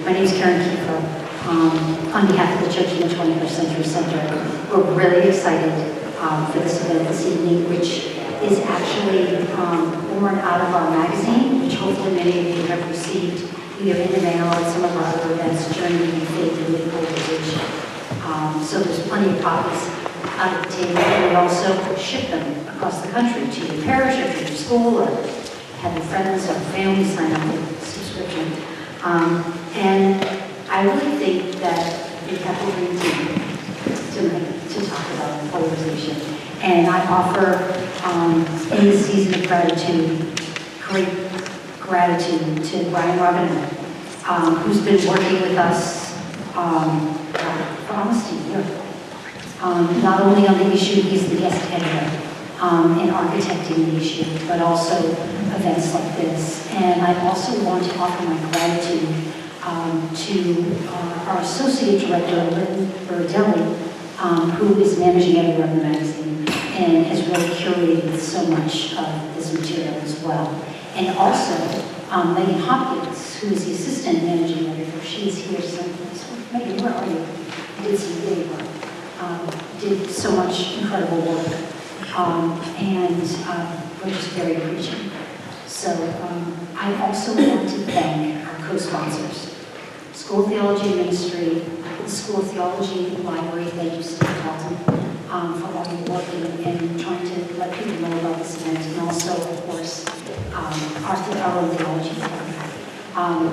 My name is Karen Kiefer. On behalf of the Church in the 21st Century Center, we're really excited for this event this evening, which is actually born out of our magazine, which hopefully many of you have received either in the mail or at some of our other events, Journey in Faith Amid Polarization. So there's plenty of copies out of the table, and we also ship them across the country to your parish or to your school, or have your friends or family sign up with a subscription. And I really think that we have a great team tonight to talk about polarization. And I offer, in this season of gratitude, great gratitude to Brian Robinette, who's been working with us for almost a year. Not only on the issue, he's the guest editor in architecting the issue, but also events like this. And I also want to offer my gratitude to our Associate Director, Lynn Buridelli, who is managing editor of the magazine and has really curated so much of this material as well. And also, Megan Hopkins, who is the assistant managing editor. She is here someplace. Megan, where are you? You did some great work. Did so much incredible work. And we're just very appreciative. So I also want to thank our co-sponsors. School of Theology and Ministry, the School of Theology Library, thank you, Steve Dalton, for all your work and trying to let people know about this event, and also, of course, our own theology program.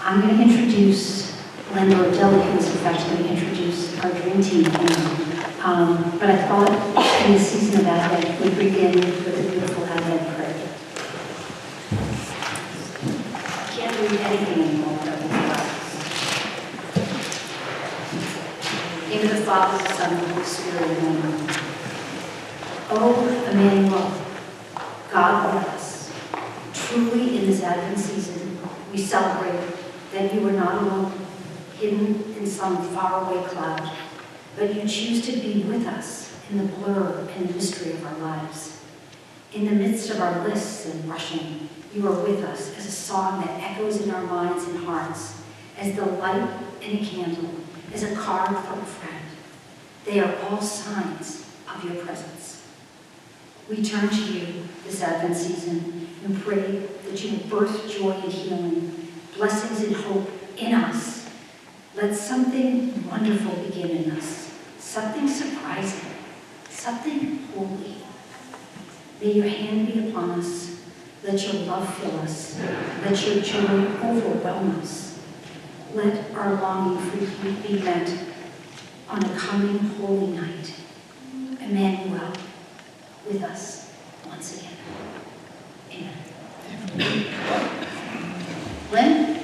I'm going to introduce Lynn Buridelli, who is in fact going to introduce our dream team now. But I thought in the season of Advent, we'd begin with a beautiful Advent prayer. I can't read anything anymore. In the Father, the Son, and the Holy Spirit, amen. Oh, Emmanuel, God with us. Truly, in this Advent season, we celebrate that you are not alone, hidden in some faraway cloud, but you choose to be with us in the blur and mystery of our lives. In the midst of our lists and rushing, you are with us as a song that echoes in our minds and hearts, as the light in a candle, as a card from a friend. They are all signs of your presence. We turn to you this Advent season and pray that you will birth joy and healing, blessings and hope in us. Let something wonderful begin in us, something surprising, something holy. May your hand be upon us. Let your love fill us. Let your joy overwhelm us. Let our longing for you be met on a coming holy night. Emmanuel, with us once again. Amen. Lynn?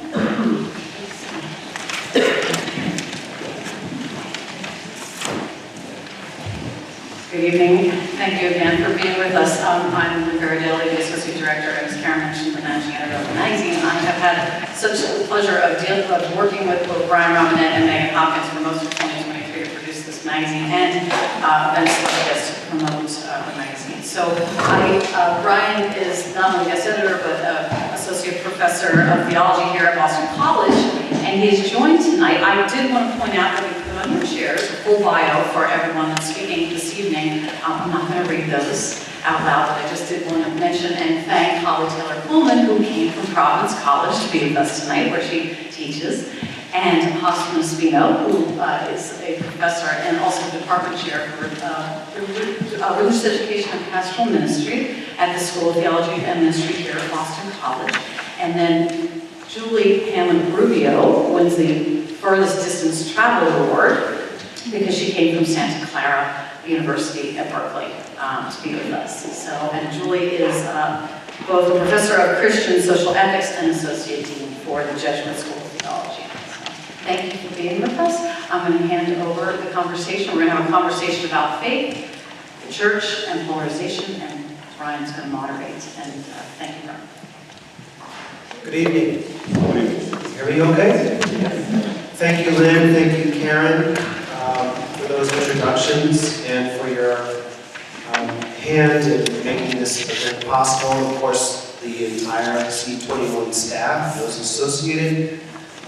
Good evening. Thank you again for being with us. I'm Lynn Buridelli, the Associate Director, and as Karen mentioned, the Managing Editor of the magazine. I have had such a pleasure of working with both Brian Robinette and Megan Hopkins for most of 2023 to produce this magazine and events like this to promote the magazine. So Brian is not only guest editor, but Associate Professor of Theology here at Boston College, and he is joined tonight. I did want to point out that we put on your chairs a full bio for everyone that's speaking this evening. I'm not going to read those out loud, but I just did want to mention and thank Holly Taylor Coolman, who came from Providence College to be with us tonight, where she teaches, and Ospino, who is a professor and also department chair for religious education and pastoral ministry at the School of Theology and Ministry here at Boston College. And then Julie Hanlon Rubio wins the furthest distance travel award because she came from Santa Clara University at Berkeley to be with us. So, and Julie is both a professor of Christian social ethics and associate dean for the Jesuit School of Theology. So, thank you for being with us. I'm going to hand over the conversation. We're going to have a conversation about faith, the church, and polarization, and Brian's going to moderate. And thank you, Brian. Good evening. Hear me okay? Thank you, Lynn. Thank you, Karen, for those introductions and for your hand in making this event possible. Of course, the entire C21 staff, those associated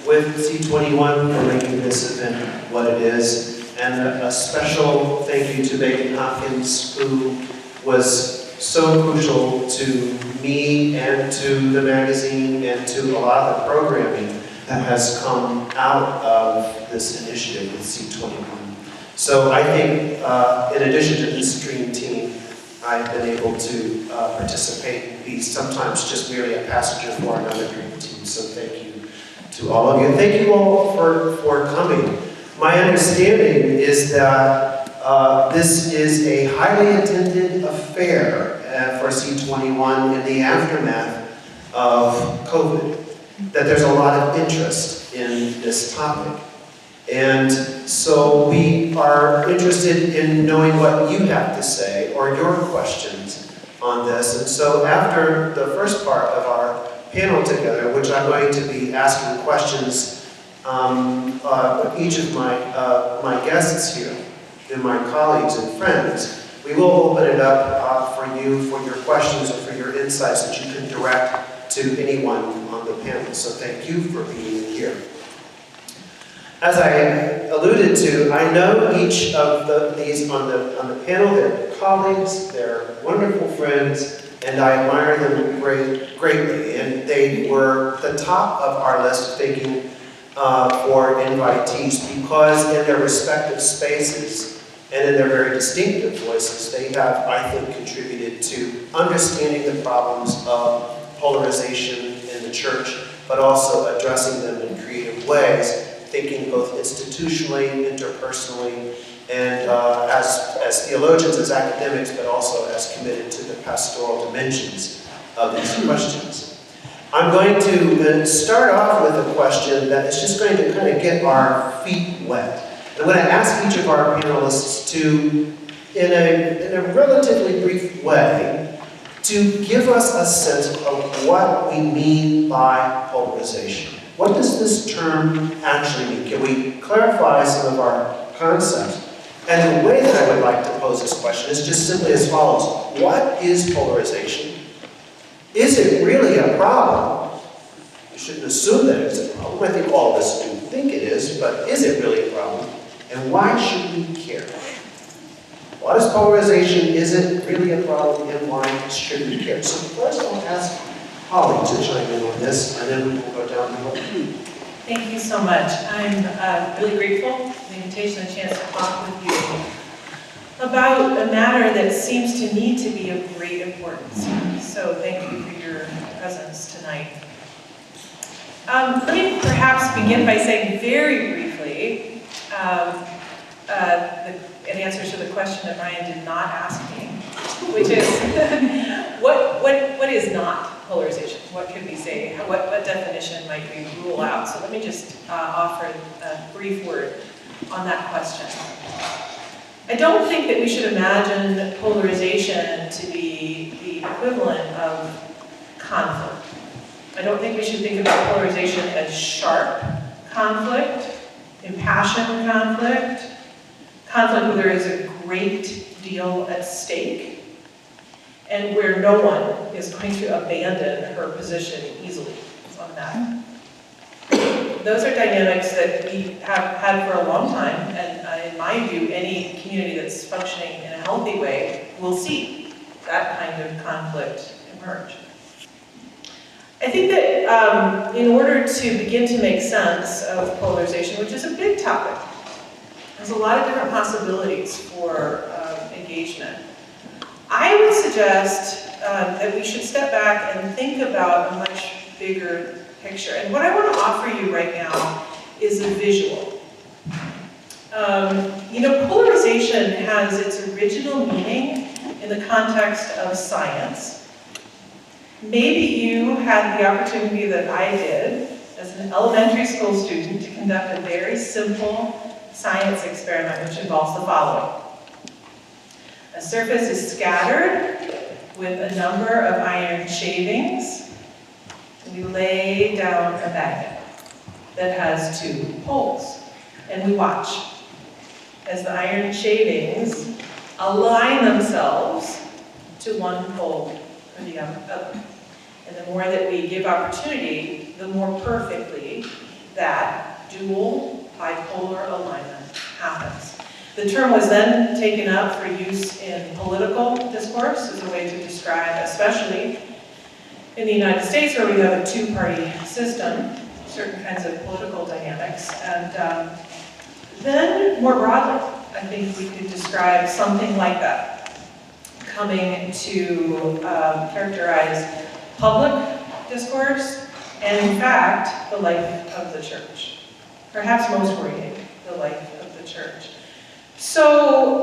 with C21 for making this event what it is. And a special thank you to Megan Hopkins, who was so crucial to me and to the magazine and to a lot of the programming that has come out of this initiative with C21. So I think in addition to this dream team, I've been able to participate and be sometimes just merely a passenger for another dream team. So thank you to all of you. Thank you all for coming. My understanding is that this is a highly attended affair for C21 in the aftermath of COVID, that there's a lot of interest in this topic. And so we are interested in knowing what you have to say or your questions on this. And so after the first part of our panel together, which I'm going to be asking questions of each of my guests here, and my colleagues and friends, we will open it up for you for your questions or for your insights that you can direct to anyone on the panel. So thank you for being here. As I alluded to, I know each of these on the panel. They're colleagues, they're wonderful friends, and I admire them greatly. And they were the top of our list thinking for invitees because in their respective spaces and in their very distinctive voices, they have, I think, contributed to understanding the problems of polarization in the church, but also addressing them in creative ways, thinking both institutionally, interpersonally, and as theologians, as academics, but also as committed to the pastoral dimensions of these questions. I'm going to start off with a question that is just going to kind of get our feet wet. I'm going to ask each of our panelists to, in a relatively brief way, to give us a sense of what we mean by polarization. What does this term actually mean? Can we clarify some of our concepts? And the way that I would like to pose this question is just simply as follows. What is polarization? Is it really a problem? You shouldn't assume that it's a problem. I think all of us do think it is, but is it really a problem? And why should we care? What is polarization? Is it really a problem? And why should we care? So first I'll ask Holly to chime in on this, and then we will go down the road. Thank you so much. I'm really grateful for the invitation and chance to talk with you about a matter that seems to me to be of great importance. So thank you for your presence tonight. Let me perhaps begin by saying very briefly an answer to the question that Brian did not ask me, which is what is not polarization? What could we say? What definition might we rule out? So let me just offer a brief word on that question. I don't think that we should imagine polarization to be the equivalent of conflict. I don't think we should think about polarization as sharp conflict, impassioned conflict, conflict where there is a great deal at stake, and where no one is going to abandon her position easily on that. Those are dynamics that we have had for a long time, and in my view, any community that's functioning in a healthy way will see that kind of conflict emerge. I think that in order to begin to make sense of polarization, which is a big topic, there's a lot of different possibilities for engagement. I would suggest that we should step back and think about a much bigger picture. And what I want to offer you right now is a visual. Polarization has its original meaning in the context of science. Maybe you had the opportunity that I did as an elementary school student to conduct a very simple science experiment which involves the following. A surface is scattered with a number of iron shavings. We lay down a magnet that has two poles, and we watch as the iron shavings align themselves to one pole or the other. And the more that we give opportunity, the more perfectly that dual bipolar alignment happens. The term was then taken up for use in political discourse as a way to describe, especially in the United States where we have a two-party system, certain kinds of political dynamics. And then more broadly, I think we could describe something like that, coming to characterize public discourse and, in fact, the life of the church. Perhaps most worrying, the life of the church. So,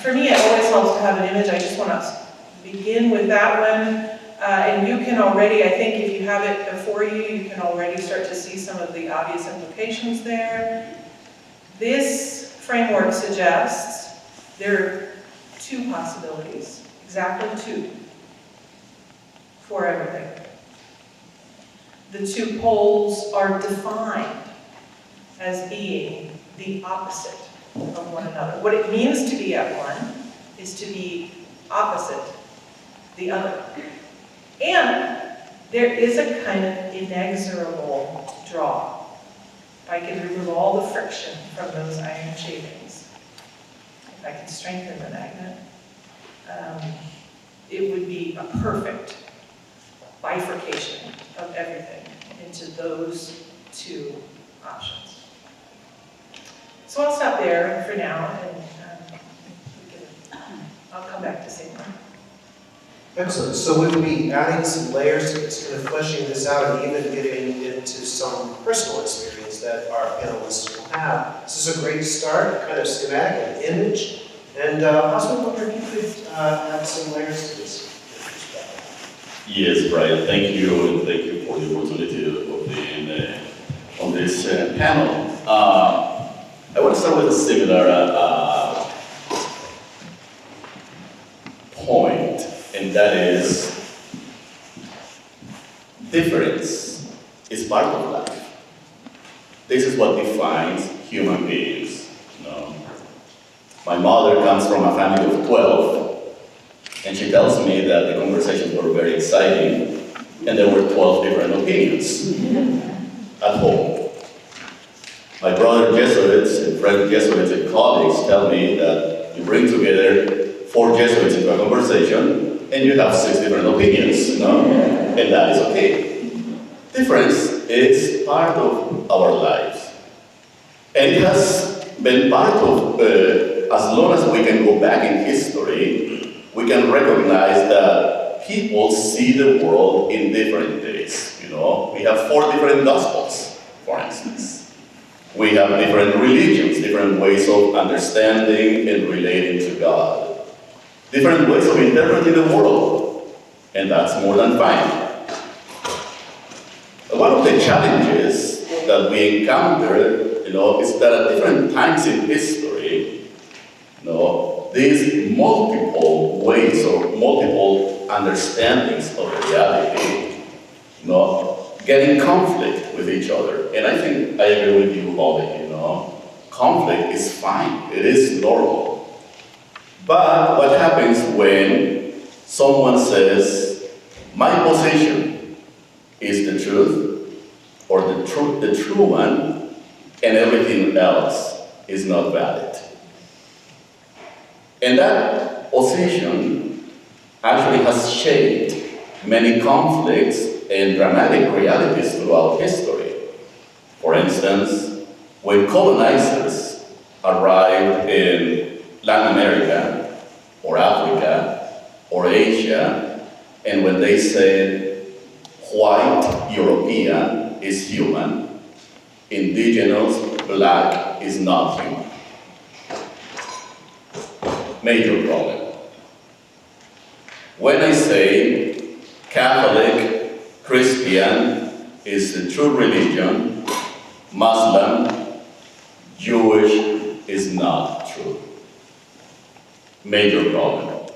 for me, it always helps to have an image. I just want to begin with that one. And you can already, I think if you have it before you, you can already start to see some of the obvious implications there. This framework suggests there are two possibilities, exactly two, for everything. The two poles are defined as being the opposite of one another. What it means to be at one is to be opposite the other. And there is a kind of inexorable draw. If I can remove all the friction from those iron shavings, if I can strengthen the magnet, it would be a perfect bifurcation of everything into those two options. So I'll stop there for now, and I'll come back to say more. Excellent. So we will be adding some layers to this, kind of fleshing this out, and even getting into some personal experience that our panelists will have. This is a great start, kind of schematic and image. And Hosffman, I wonder if you could add some layers to this. Yes, Brian, thank you, and thank you for the opportunity of being on this panel. I want to start with a similar point, and that is difference is part of life. This is what defines human beings. You know? My mother comes from a family of 12. And she tells me that the conversations were very exciting, and there were 12 different opinions at home. My brother Jesuits and friend Jesuits and colleagues tell me that you bring together 4 Jesuits into a conversation, and you have 6 different opinions, you know? And that is okay. Difference is part of our lives. And it has been part of, as long as we can go back in history, we can recognize that people see the world in different ways. You know, we have 4 different gospels, for instance. We have different religions, different ways of understanding and relating to God. Different ways of interpreting the world, and that's more than fine. One of the challenges that we encounter, you know, is that at different times in history, you know, these multiple ways or multiple understandings of reality, you know, get in conflict with each other. And I think I agree with you, Holly, you know, conflict is fine, it is normal. But what happens when someone says, my position is the truth, or the true one, and everything else is not valid? And that position actually has shaped many conflicts and dramatic realities throughout history. For instance, when colonizers arrived in Latin America, or Africa, or Asia, and when they said, white European is human, indigenous black is not human. Major problem. When I say Catholic, Christian is the true religion, Muslim, Jewish is not true. Major problem.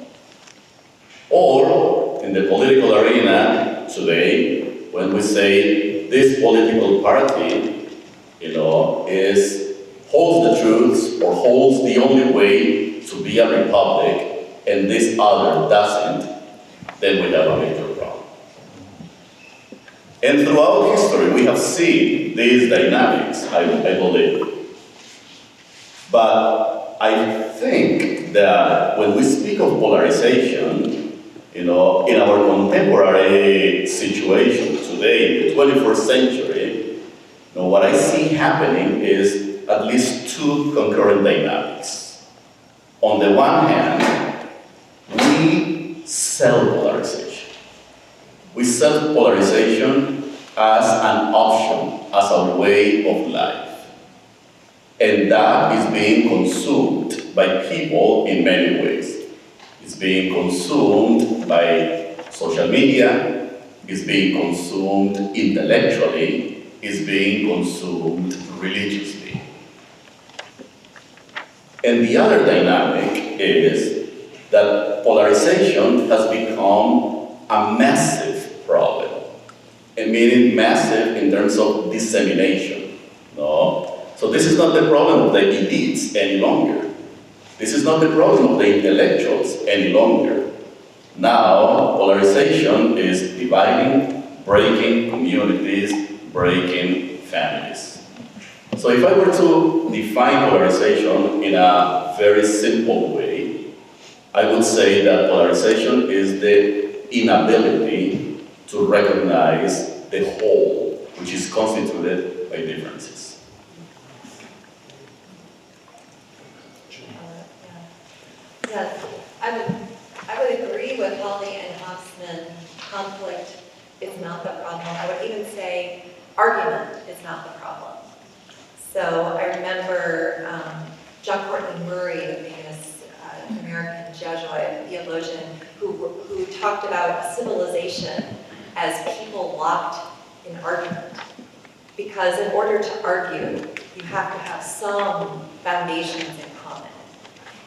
Or in the political arena today, when we say this political party, you know, holds the truths or holds the only way to be a republic, and this other doesn't, then we have a major problem. And throughout history, we have seen these dynamics, I believe. But I think that when we speak of polarization, in our contemporary situation today, in the 21st century, what I see happening is at least two concurrent dynamics. On the one hand, we sell polarization. We sell polarization as an option, as a way of life. And that is being consumed by people in many ways. It's being consumed by social media, it's being consumed intellectually, it's being consumed religiously. And the other dynamic is that polarization has become a massive problem. And meaning massive in terms of dissemination. No? So this is not the problem of the elites any longer. This is not the problem of the intellectuals any longer. Now, polarization is dividing, breaking communities, breaking families. So if I were to define polarization in a very simple way, I would say that polarization is the inability to recognize the whole, which is constituted by differences. Yes, I would agree with Holly and Hosffman. Conflict is not the problem. I would even say argument is not the problem. So I remember John Courtney Murray, the famous American Jesuit theologian, who talked about civilization as people locked in argument. Because in order to argue, you have to have some foundations in common.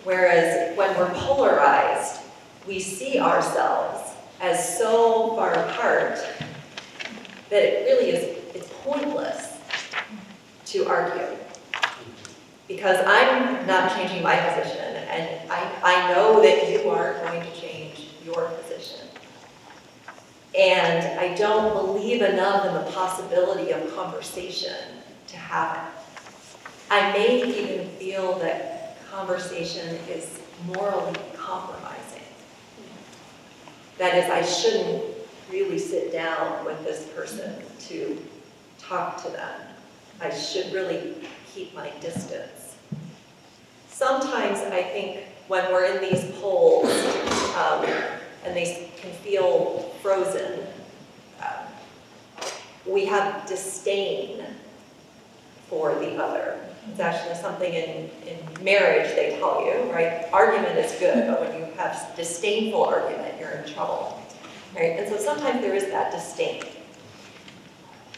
Whereas when we're polarized, we see ourselves as so far apart that it really it's pointless to argue. Because I'm not changing my position, and I know that you aren't going to change your position. And I don't believe enough in the possibility of conversation to happen. I may even feel that conversation is morally compromising. That is, I shouldn't really sit down with this person to talk to them. I should really keep my distance. Sometimes I think when we're in these polls and they can feel frozen, we have disdain for the other. It's actually something in marriage they tell you, right? Argument is good, but when you have disdainful argument, you're in trouble, right? And so sometimes there is that disdain.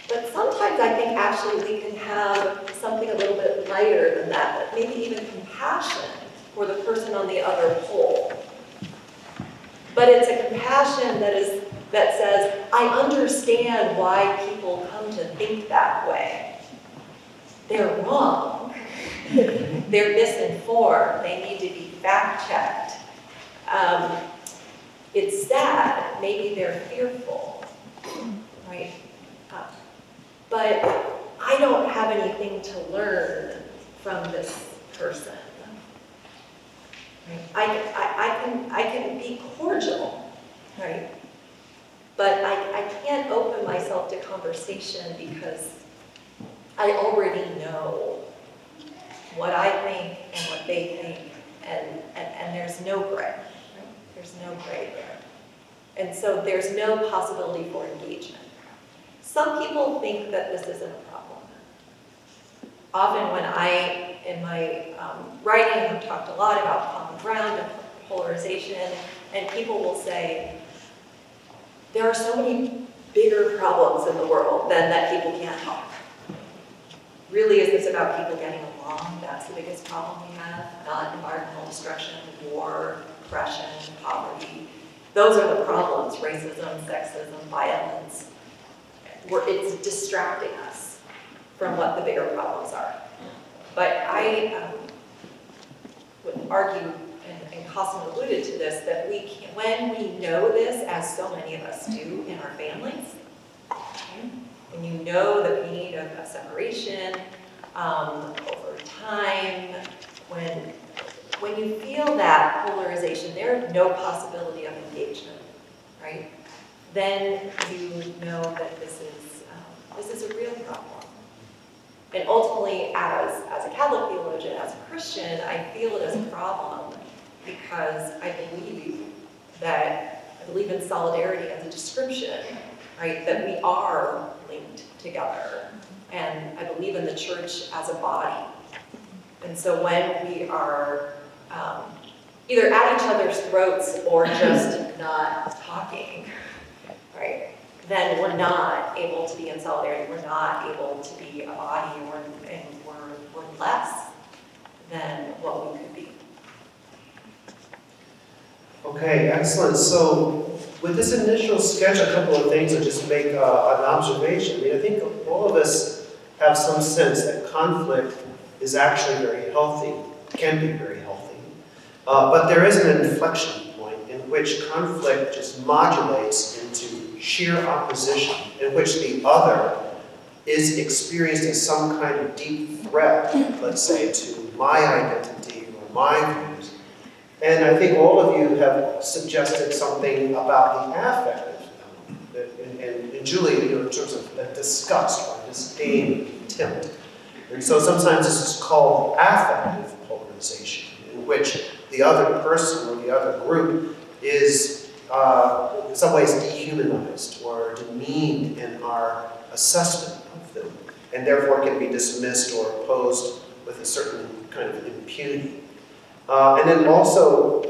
But sometimes I think actually we can have something a little bit lighter than that, but maybe even compassion for the person on the other pole. But it's a compassion that says, I understand why people come to think that way. They're wrong. They're misinformed. They need to be fact-checked. It's sad. Maybe they're fearful, right? But I don't have anything to learn from this person. Right? I can be cordial, right? But I can't open myself to conversation because I already know what I think and what they think, and there's no gray. Right? There's no gray there. And so there's no possibility for engagement. Some people think that this isn't a problem. Often when I, in my writing, have talked a lot about common ground and polarization, and people will say, there are so many bigger problems in the world than that people can't talk. Really, is this about people getting along? That's the biggest problem we have, not environmental destruction, war, oppression, poverty. Those are the problems, racism, sexism, violence. It's distracting us from what the bigger problems are. But I would argue, and Hosffman alluded to this, that when we know this, as so many of us do in our families, and you know the pain of separation over time, when you feel that polarization, there's no possibility of engagement, right? Then you know that this is a real problem. And ultimately, as a Catholic theologian, as a Christian, I feel it as a problem because I believe in solidarity as a description, right? That we are linked together. And I believe in the church as a body. And so when we are either at each other's throats or just not talking, right? Then we're not able to be in solidarity. We're not able to be a body, and we're less than what we could be. Okay, excellent. So with this initial sketch, a couple of things, I'll just make an observation. I mean, I think all of us have some sense that conflict is actually very healthy, can be very healthy. But there is an inflection point in which conflict just modulates into sheer opposition, in which the other is experienced as some kind of deep threat, let's say, to my identity or my views. And I think all of you have suggested something about the affective element, and Julie, in terms of disgust or disdain, contempt. And so sometimes this is called affective polarization, in which the other person or the other group is in some ways dehumanized or demeaned in our assessment of them, and therefore can be dismissed or opposed with a certain kind of impunity. And then also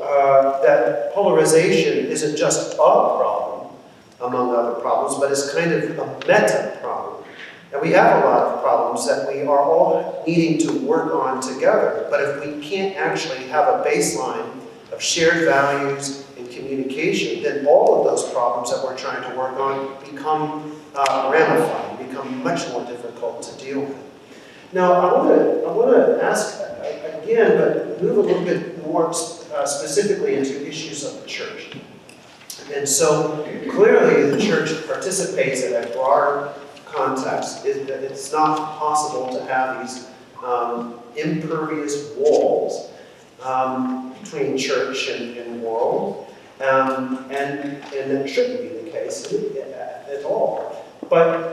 that polarization isn't just a problem among other problems, but is kind of a meta problem. And we have a lot of problems that we are all needing to work on together, but if we can't actually have a baseline of shared values and communication, then all of those problems that we're trying to work on become ramified, become much more difficult to deal with. Now, I want to ask again, but move a little bit more specifically into issues of the church. And so clearly the church participates in a broader context. It's not possible to have these impervious walls between church and world, and it shouldn't be the case at all. But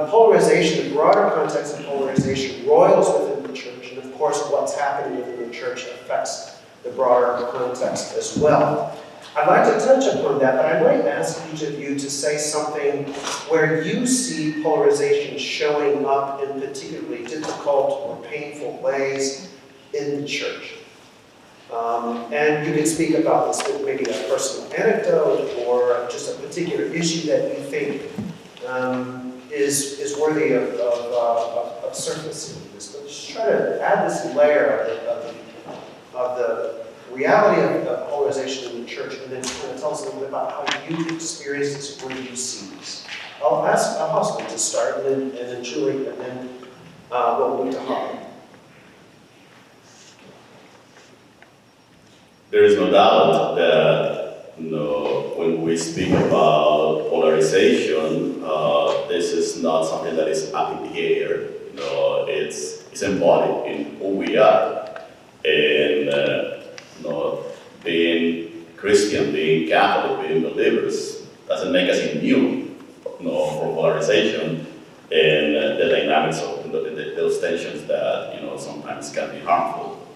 the polarization, the broader context of polarization roils within the church, and of course what's happening within the church affects the broader context as well. I'd like to touch upon that, but I might ask each of you to say something where you see polarization showing up in particularly difficult or painful ways in the church. And you can speak about this with maybe a personal anecdote or just a particular issue that you think is worthy of surfacing this. But just try to add this layer of the reality of polarization in the church, and then kind of tell us a little bit about how you experience this, where you see this. I'll ask Hosffman to start, and then Julie, and then we'll move to Hanlon. There is no doubt that when we speak about polarization, this is not something that is up in the air. It's embodied in who we are, and being Christian, being Catholic, being believers doesn't make us immune from polarization and the dynamics of those tensions that sometimes can be harmful.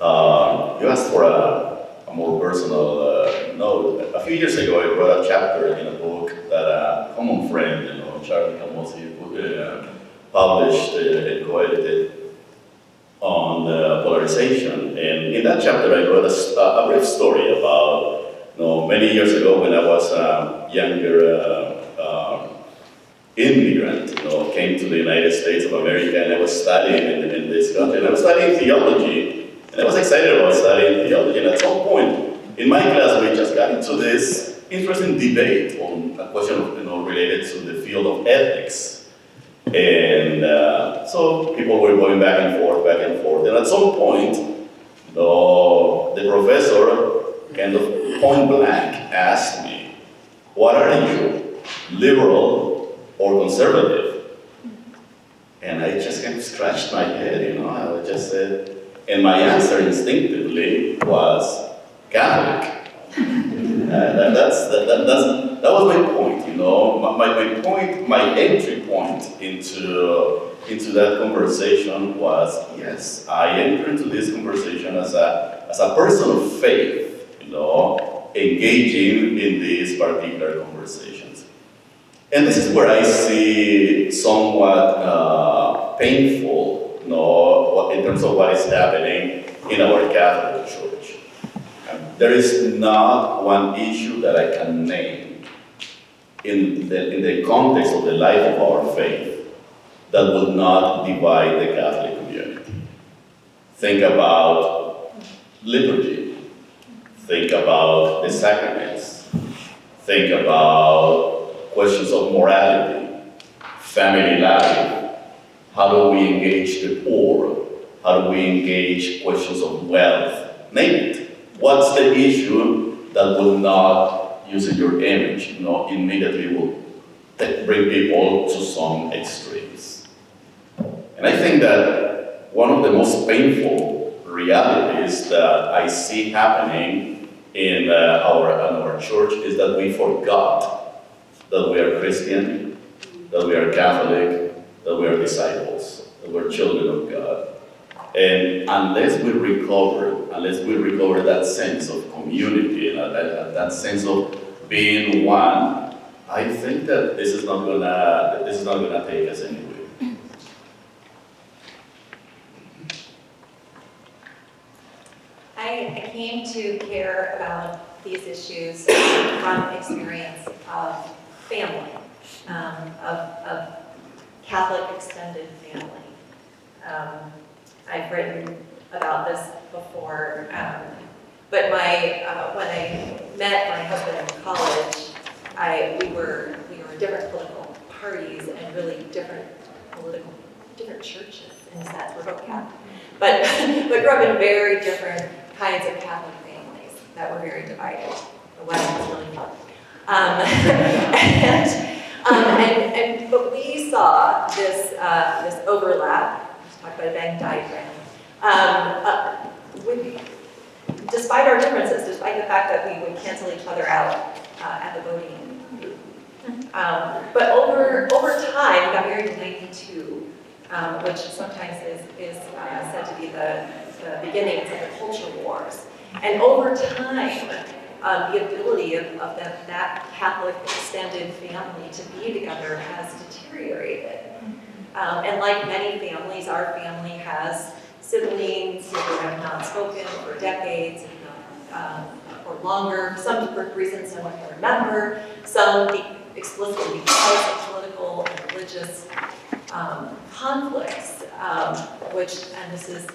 You asked for a more personal note. A few years ago, I wrote a chapter in a book that a common friend, Charlie Camosi, published and co-edited on polarization. And in that chapter, I wrote a brief story about many years ago when I was a younger immigrant, came to the United States of America, and I was studying in this country. And I was studying theology, and I was excited about studying theology. And at some point in my class, we just got into this interesting debate on a question related to the field of ethics. And so people were going back and forth. And at some point, the professor kind of point blank asked me, "What are you, liberal or conservative. And I just kind of scratched my head, I just said, and my answer instinctively was Catholic. That was my point, my point, my entry point into that conversation was, yes, I enter into this conversation as a person of faith, engaging in these particular conversations. And this is where I see somewhat painful, in terms of what is happening in our Catholic Church. There is not one issue that I can name in the context of the life of our faith that would not divide the Catholic community. Think about liturgy. Think about the sacraments. Think about questions of morality, family life. How do we engage the poor? How do we engage questions of wealth? Name it. What's the issue that will not, using your image, immediately will bring people to some extremes? And I think that one of the most painful realities that I see happening in our church is that we forgot that we are Christian, that we are Catholic, that we are disciples, that we're children of God. And unless we recover that sense of community, that sense of being one, I think that this is not gonna take us anywhere. I came to care about these issues from experience of family, of Catholic extended family. I've written about this before, but when I met my husband in college, we were different political parties and really different churches in a sense. We're both Catholic, but grew up in very different kinds of Catholic families that were very divided. The West was really fun. But we saw this overlap. Let's talk about a Venn diagram. Despite our differences, despite the fact that we would cancel each other out at the voting booth. But over time, we got married in '92, which sometimes is said to be the beginnings of the culture wars. And over time, the ability of that Catholic extended family to be together has deteriorated. And like many families, our family has siblings who have not spoken for decades, or longer, some for reasons no one can remember, some explicitly because of political and religious conflicts, and this is,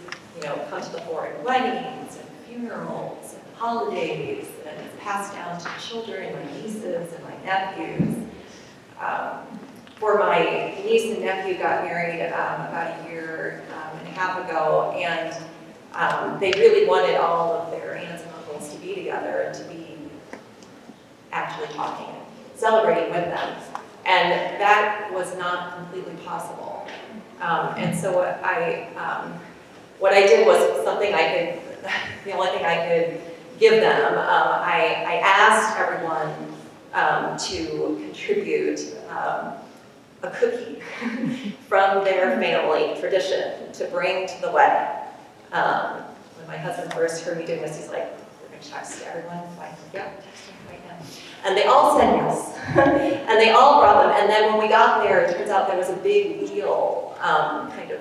comes to the fore in weddings and funerals and holidays, and it's passed down to children, my nieces and my nephews. For my niece and nephew got married about a year and a half ago, and they really wanted all of their aunts and uncles to be together and to be actually talking and celebrating with them. And that was not completely possible. And so what I did was something the only thing I could give them. I asked everyone to contribute a cookie from their family tradition to bring to the wedding. When my husband first heard me doing this, he's like, "We're going to text everyone?" I'm like, "Yeah, text them right now." And they all said yes. And they all brought them. And then when we got there, it turns out there was a big wheel kind of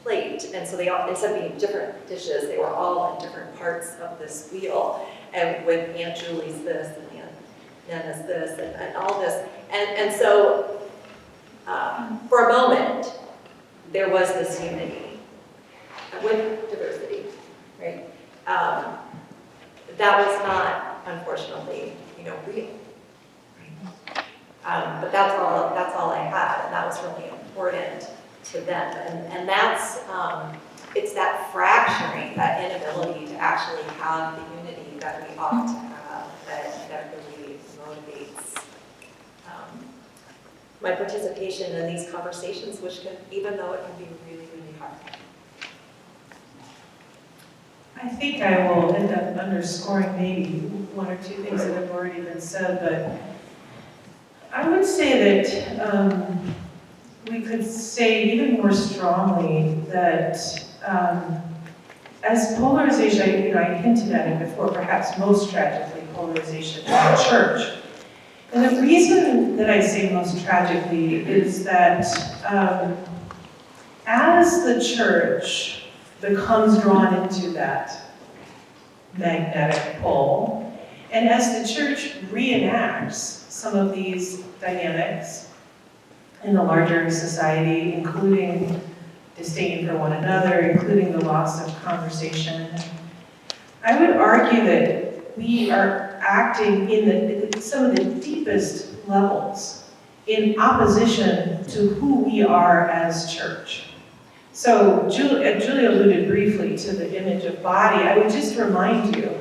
plate. And so they all, instead of being different dishes, they were all in different parts of this wheel. And with Aunt Julie's this, and Aunt Nana's this, and all this. And so for a moment, there was this unity with diversity, right? That was not, unfortunately, real. Right? But that's all I had, and that was really important to them. And that's, it's that fracturing, that inability to actually have the unity that we ought to have, that really motivates my participation in these conversations, which can, even though it can be really, really hard. I think I will end up underscoring maybe one or two things that have already been said, but I would say that we could say even more strongly that as polarization, I hinted at it before, perhaps most tragically, polarization in the church. And the reason that I say most tragically is that as the church becomes drawn into that magnetic pull, and as the church reenacts some of these dynamics in the larger society, including disdain for one another, including the loss of conversation, I would argue that we are acting in some of the deepest levels in opposition to who we are as church. So Julie alluded briefly to the image of body. I would just remind you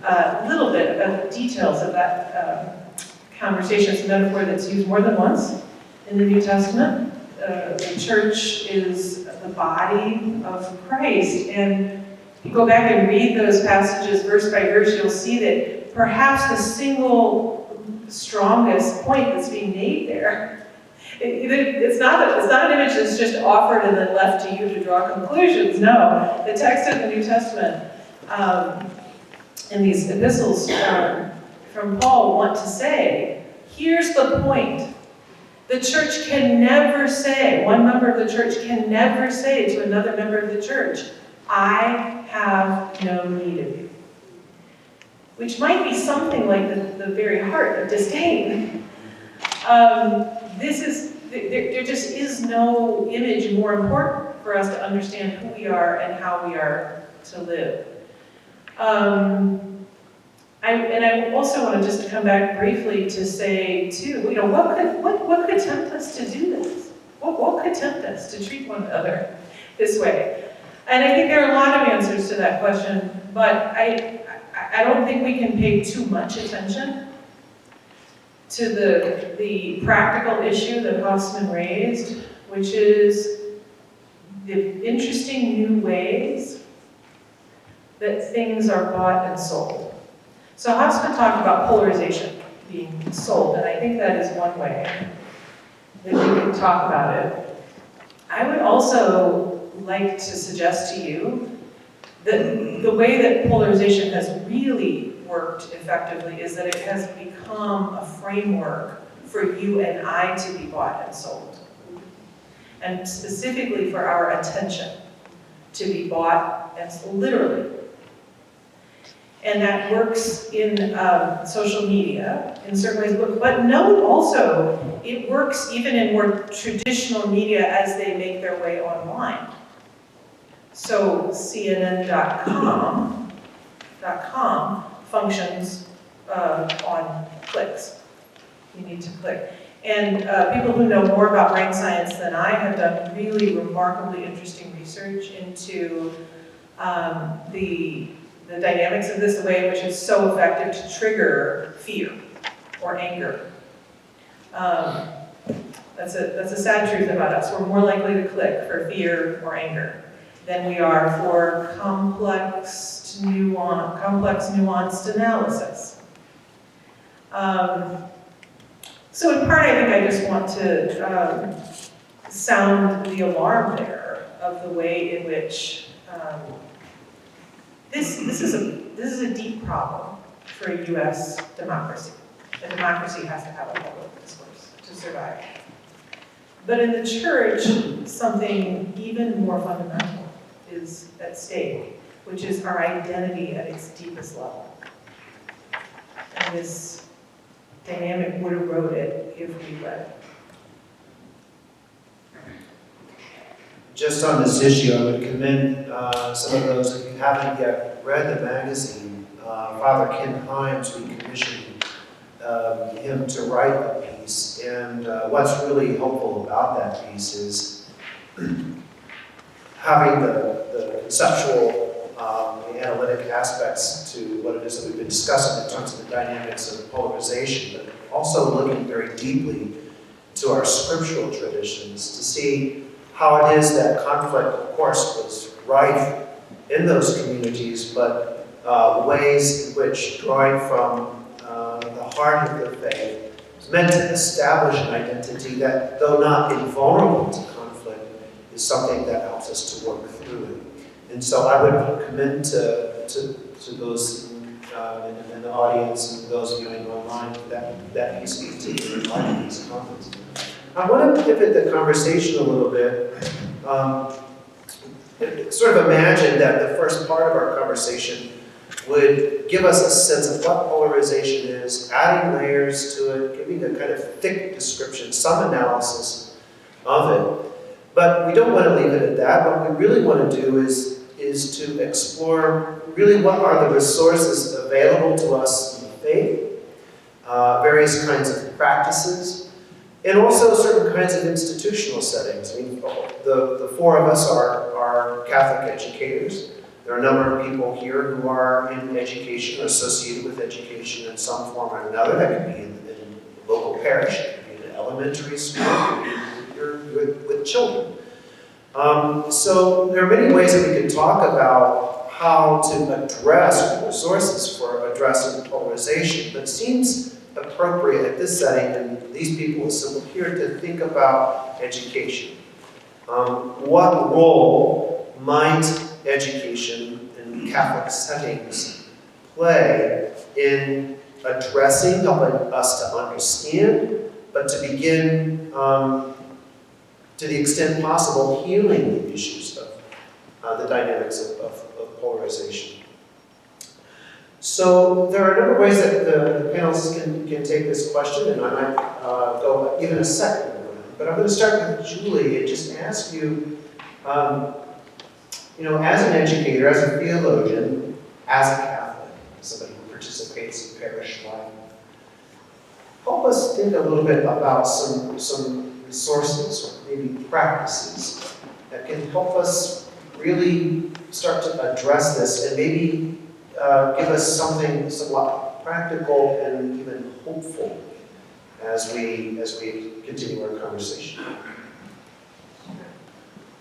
a little bit about the details of that conversation. It's a metaphor that's used more than once in the New Testament. The church is the body of Christ. And if you go back and read those passages verse by verse, you'll see that perhaps the single strongest point that's being made there, it's not an image that's just offered and then left to you to draw conclusions. No, the text of the New Testament and these epistles from Paul want to say, here's the point. The church can never say, one member of the church can never say to another member of the church, I have no need of you. Which might be something like the very heart of disdain. There just is no image more important for us to understand who we are and how we are to live. I also want to just come back briefly to say, too, what could tempt us to do this? What could tempt us to treat one another this way? And I think there are a lot of answers to that question, but I don't think we can pay too much attention to the practical issue that Hosffman raised, which is the interesting new ways that things are bought and sold. So Hosffman talked about polarization being sold, and I think that is one way that we can talk about it. I would also like to suggest to you that the way that polarization has really worked effectively is that it has become a framework for you and I to be bought and sold. And specifically for our attention to be bought and sold, literally. And that works in social media in certain ways, but note also, it works even in more traditional media as they make their way online. So CNN.com functions on clicks. You need to click. And people who know more about brain science than I have done really remarkably interesting research into the dynamics of this, the way in which it's so effective to trigger fear or anger. That's a sad truth about us. We're more likely to click for fear or anger than we are for complex, nuanced analysis. So in part, I think I just want to sound the alarm there of the way in which this is a deep problem for a U.S. democracy. A democracy has to have a public discourse to survive. But in the church, something even more fundamental is at stake, which is our identity at its deepest level. And this dynamic would erode it if we let it. Just on this issue, I would commend some of those, if you haven't yet read the magazine, Father Ken Himes, we commissioned him to write a piece. And what's really helpful about that piece is having the conceptual, the analytic aspects to what it is that we've been discussing in terms of the dynamics of polarization, but also looking very deeply to our scriptural traditions to see how it is that conflict, of course, was rife in those communities, but ways in which, drawing from the heart of the faith, is meant to establish an identity that, though not invulnerable to conflict, is something that helps us to work through it. And so I would commend to those in the audience and those viewing online that piece of particular part of these comments. I want to pivot the conversation a little bit. Sort of imagine that the first part of our conversation would give us a sense of what polarization is, adding layers to it, giving a kind of thick description, some analysis of it. But we don't want to leave it at that. What we really want to do is to explore really what are the resources available to us in faith, various kinds of practices, and also certain kinds of institutional settings. I mean, the four of us are Catholic educators. There are a number of people here who are in education or associated with education in some form or another. That could be in a local parish, it could be in an elementary school, it could be with children. So there are many ways that we can talk about how to address resources for addressing polarization, but it seems appropriate at this setting and these people assembled here to think about education. What role might education in Catholic settings play in addressing, helping us to understand, but to begin, to the extent possible, healing the issues of the dynamics of polarization. So there are a number of ways that the panelists can take this question, and I might go even a second round. But I'm going to start with Julie and just ask you, as an educator, as a theologian, as a Catholic, somebody who participates in parish life, help us think a little bit about some resources or maybe practices that can help us really start to address this and maybe give us something somewhat practical and even hopeful as we continue our conversation.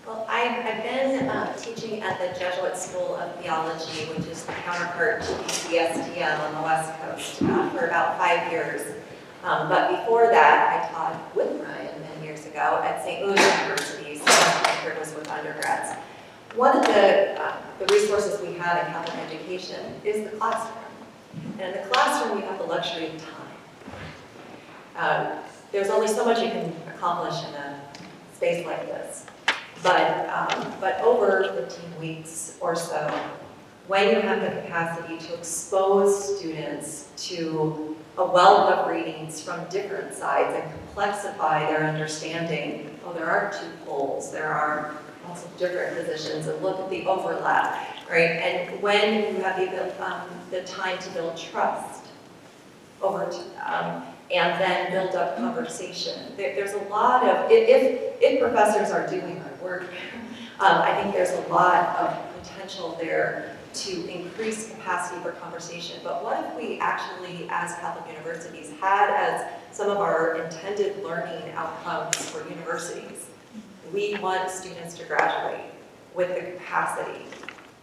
Well, I've been teaching at the Jesuit School of Theology, which is the counterpart to UCSTM on the West Coast, for about 5 years. But before that, I taught with Brian many years ago at St. Louis University, so my was with undergrads. One of the resources we have in Catholic education is the classroom. And in the classroom, you have the luxury of time. There's only so much you can accomplish in a space like this. But over 15 weeks or so, when you have the capacity to expose students to a wealth of readings from different sides and complexify their understanding, there are two poles, there are lots of different positions, and look at the overlap, right? And when you have the time to build trust and then build up conversation. There's a lot of, if professors are doing their work, I think there's a lot of potential there to increase capacity for conversation. But what if we actually, as Catholic universities, had as some of our intended learning outcomes for universities, we want students to graduate with the capacity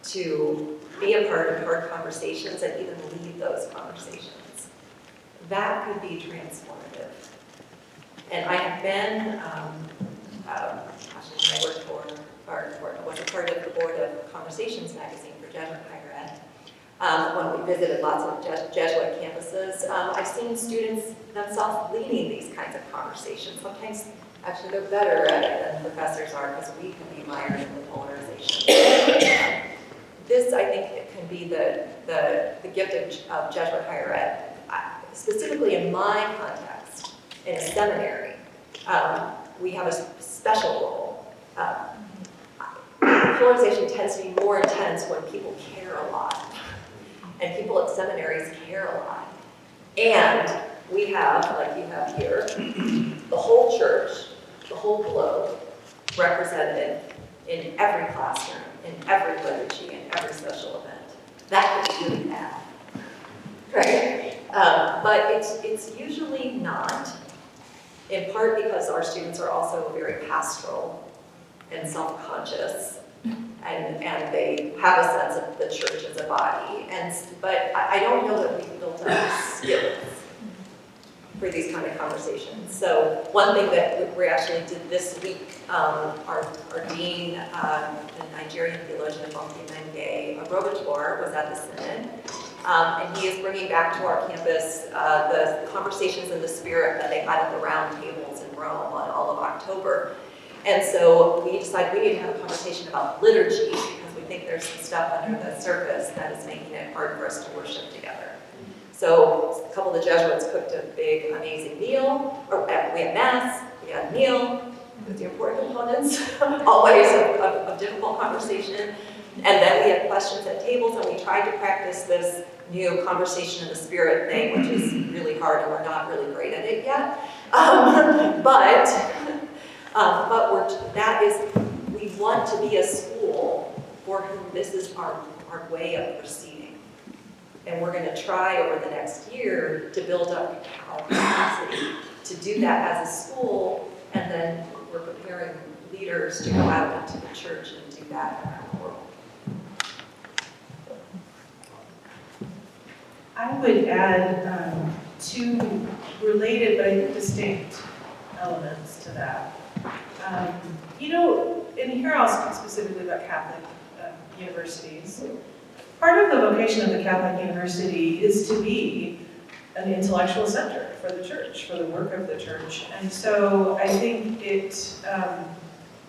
to be a part of hard conversations and even lead those conversations. That could be transformative. And I have been, actually, I worked for, or was a part of the board of Conversations magazine for Jesuit higher ed. When we visited lots of Jesuit campuses, I've seen students themselves leading these kinds of conversations. Sometimes, actually, they're better at it than professors are because we can be mired in the polarization. This, I think, it can be the gift of Jesuit higher ed. Specifically in my context, in a seminary, we have a special role. Polarization tends to be more intense when people care a lot. And people at seminaries care a lot. And we have, like you have here, the whole church, the whole globe, represented in every classroom, in every liturgy, in every social event. That could be really bad, right? But it's usually not in part because our students are also very pastoral and self-conscious, and they have a sense of the church as a body. But I don't know that we've built up skills for these kind of conversations. So one thing that we actually did this week, our dean, the Nigerian theologian Ospino, Robotor, was at the Synod, and he is bringing back to our campus the conversations in the spirit that they had at the round tables in Rome on all of October. And so we decided we need to have a conversation about liturgy because we think there's some stuff under the surface that is making it hard for us to worship together. So a couple of the Jesuits cooked a big, amazing meal, or we had Mass, we had meal, with the important components, always of difficult conversation. And then we had questions at tables, and we tried to practice this new conversation in the spirit thing, which is really hard, and we're not really great at it yet. We want to be a school for whom this is our way of proceeding. And we're going to try over the next year to build up our capacity to do that as a school, and then we're preparing leaders to go out into the church and do that around the world. I would add two related but I think distinct elements to that. And here I'll speak specifically about Catholic universities. Part of the vocation of the Catholic University is to be an intellectual center for the church, for the work of the church. And so I think it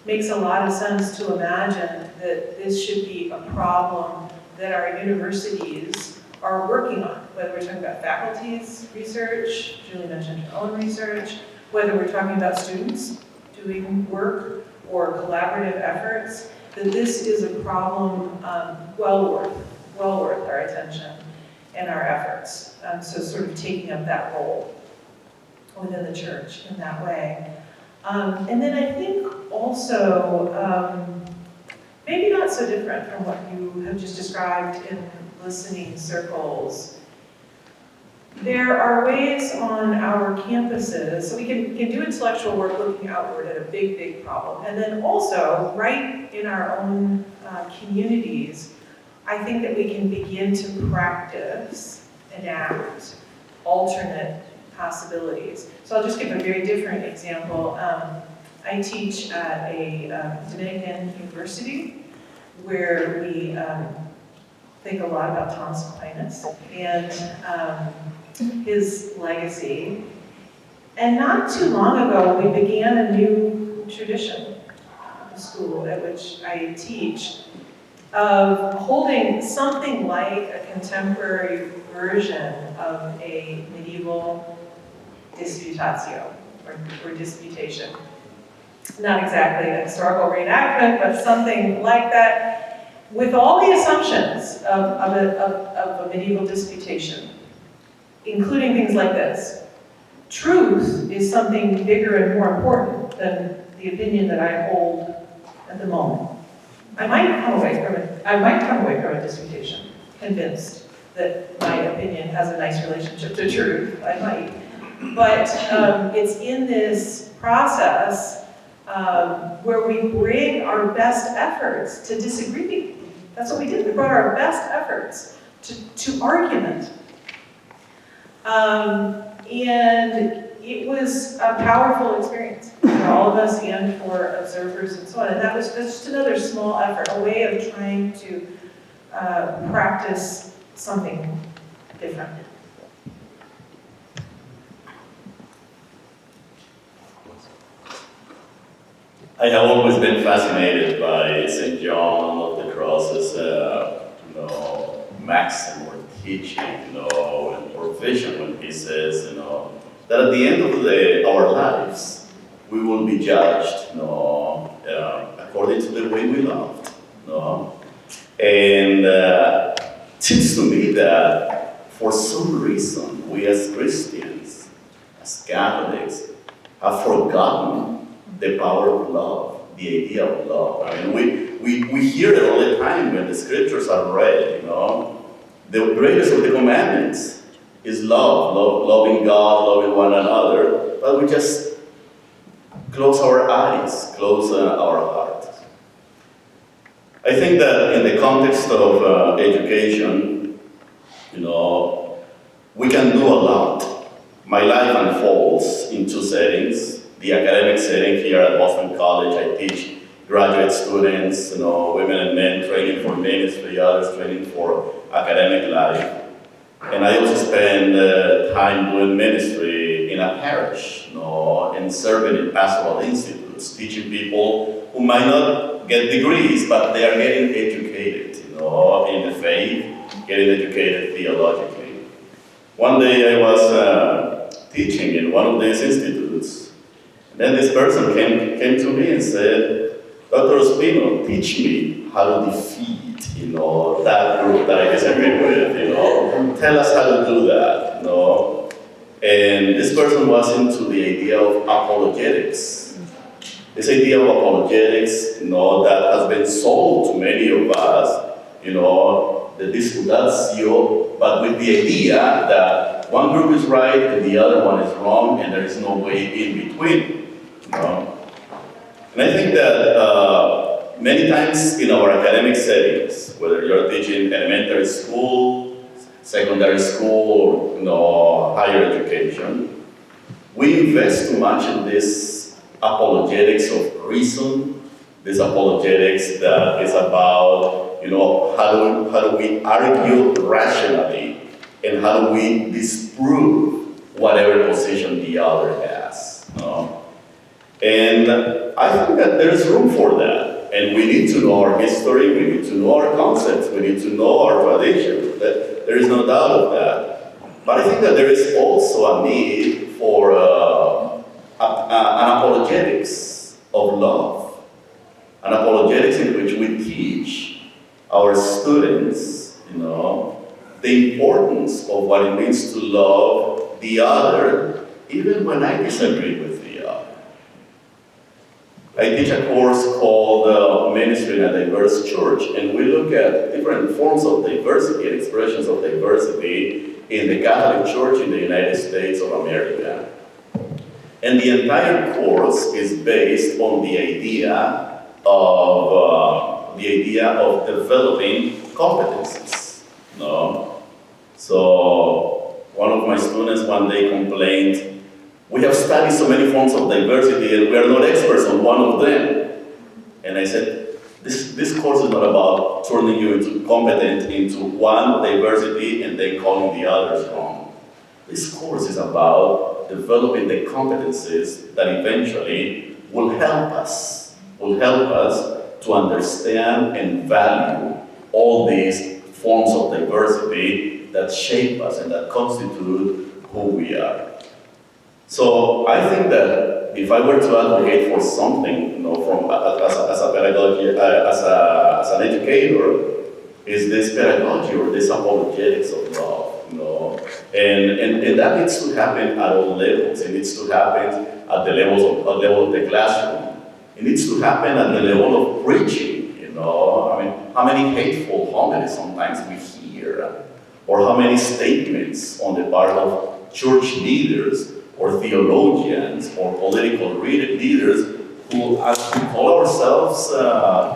makes a lot of sense to imagine that this should be a problem that our universities are working on, whether we're talking about faculty's research, Julie mentioned her own research, whether we're talking about students doing work or collaborative efforts, that this is a problem well worth our attention and our efforts. So sort of taking up that role within the church in that way. And then I think also, maybe not so different from what you have just described in listening circles, there are ways on our campuses, so we can do intellectual work looking outward at a big, big problem. And then also, right in our own communities, I think that we can begin to practice, enact alternate possibilities. So I'll just give a very different example. I teach at a Dominican university where we think a lot about Thomas Aquinas and his legacy. And not too long ago, we began a new tradition at the school at which I teach of holding something like a contemporary version of a medieval disputatio or disputation. Not exactly a historical reenactment, but something like that, with all the assumptions of a medieval disputation, including things like this. Truth is something bigger and more important than the opinion that I hold at the moment. I might come away from a disputation convinced that my opinion has a nice relationship to truth. I might. But it's in this process where we bring our best efforts to disagree. That's what we did. We brought our best efforts to argument. And it was a powerful experience for all of us and for observers and so on. And that's just another small effort, a way of trying to practice something different. I have always been fascinated by St. John of the Cross's maxim or teaching, or vision when he says, that at the end of the day, our lives, we will be judged, according to the way we loved, And it seems to me that for some reason, we as Christians, as Catholics, have forgotten the power of love, the idea of love. I mean, we hear it all the time when the scriptures are read, The greatest of the commandments is loving God, loving one another, but we just close our eyes, close our heart. I think that in the context of education, we can do a lot. My life unfolds in two settings. The academic setting here at Boston College, I teach graduate students, women and men training for ministry, others training for academic life. And I also spend time doing ministry in a parish, and serving in pastoral institutes, teaching people who might not get degrees, but they are getting educated, in the faith, getting educated theologically. One day I was teaching in one of these institutes, and then this person came to me and said, Dr. Ospino, teach me how to defeat, that group that I disagree with, tell us how to do that, And this person was into the idea of apologetics. This idea of apologetics, that has been sold to many of us, the disputatio, but with the idea that one group is right and the other one is wrong, and there is no way in between, And I think that many times in our academic settings, whether you're teaching elementary school, secondary school, or higher education, we invest too much in this apologetics of reason, this apologetics that is about, how do we argue rationally, and how do we disprove whatever position the other has. And I think that there's room for that. And we need to know our history, we need to know our concepts, we need to know our tradition. There is no doubt of that. But I think that there is also a need for an apologetics of love. An apologetics in which we teach our students, the importance of what it means to love the other, even when I disagree with the other. I teach a course called Ministry in a Diverse Church, and we look at different forms of diversity and expressions of diversity in the Catholic Church in the United States of America. And the entire course is based on the idea of developing competencies. So one of my students one day complained, we have studied so many forms of diversity and we are not experts on one of them. And I said, this course is not about turning you into competent into one diversity and then calling the others wrong. This course is about developing the competencies that eventually will help us to understand and value all these forms of diversity that shape us and that constitute who we are. So I think that if I were to advocate for something, as a pedagogy, as an educator, is this pedagogy or this apologetics of love, and that needs to happen at all levels. It needs to happen at the level of the classroom. It needs to happen at the level of preaching. How many hateful homilies sometimes we hear, or how many statements on the part of church leaders or theologians or political leaders who call ourselves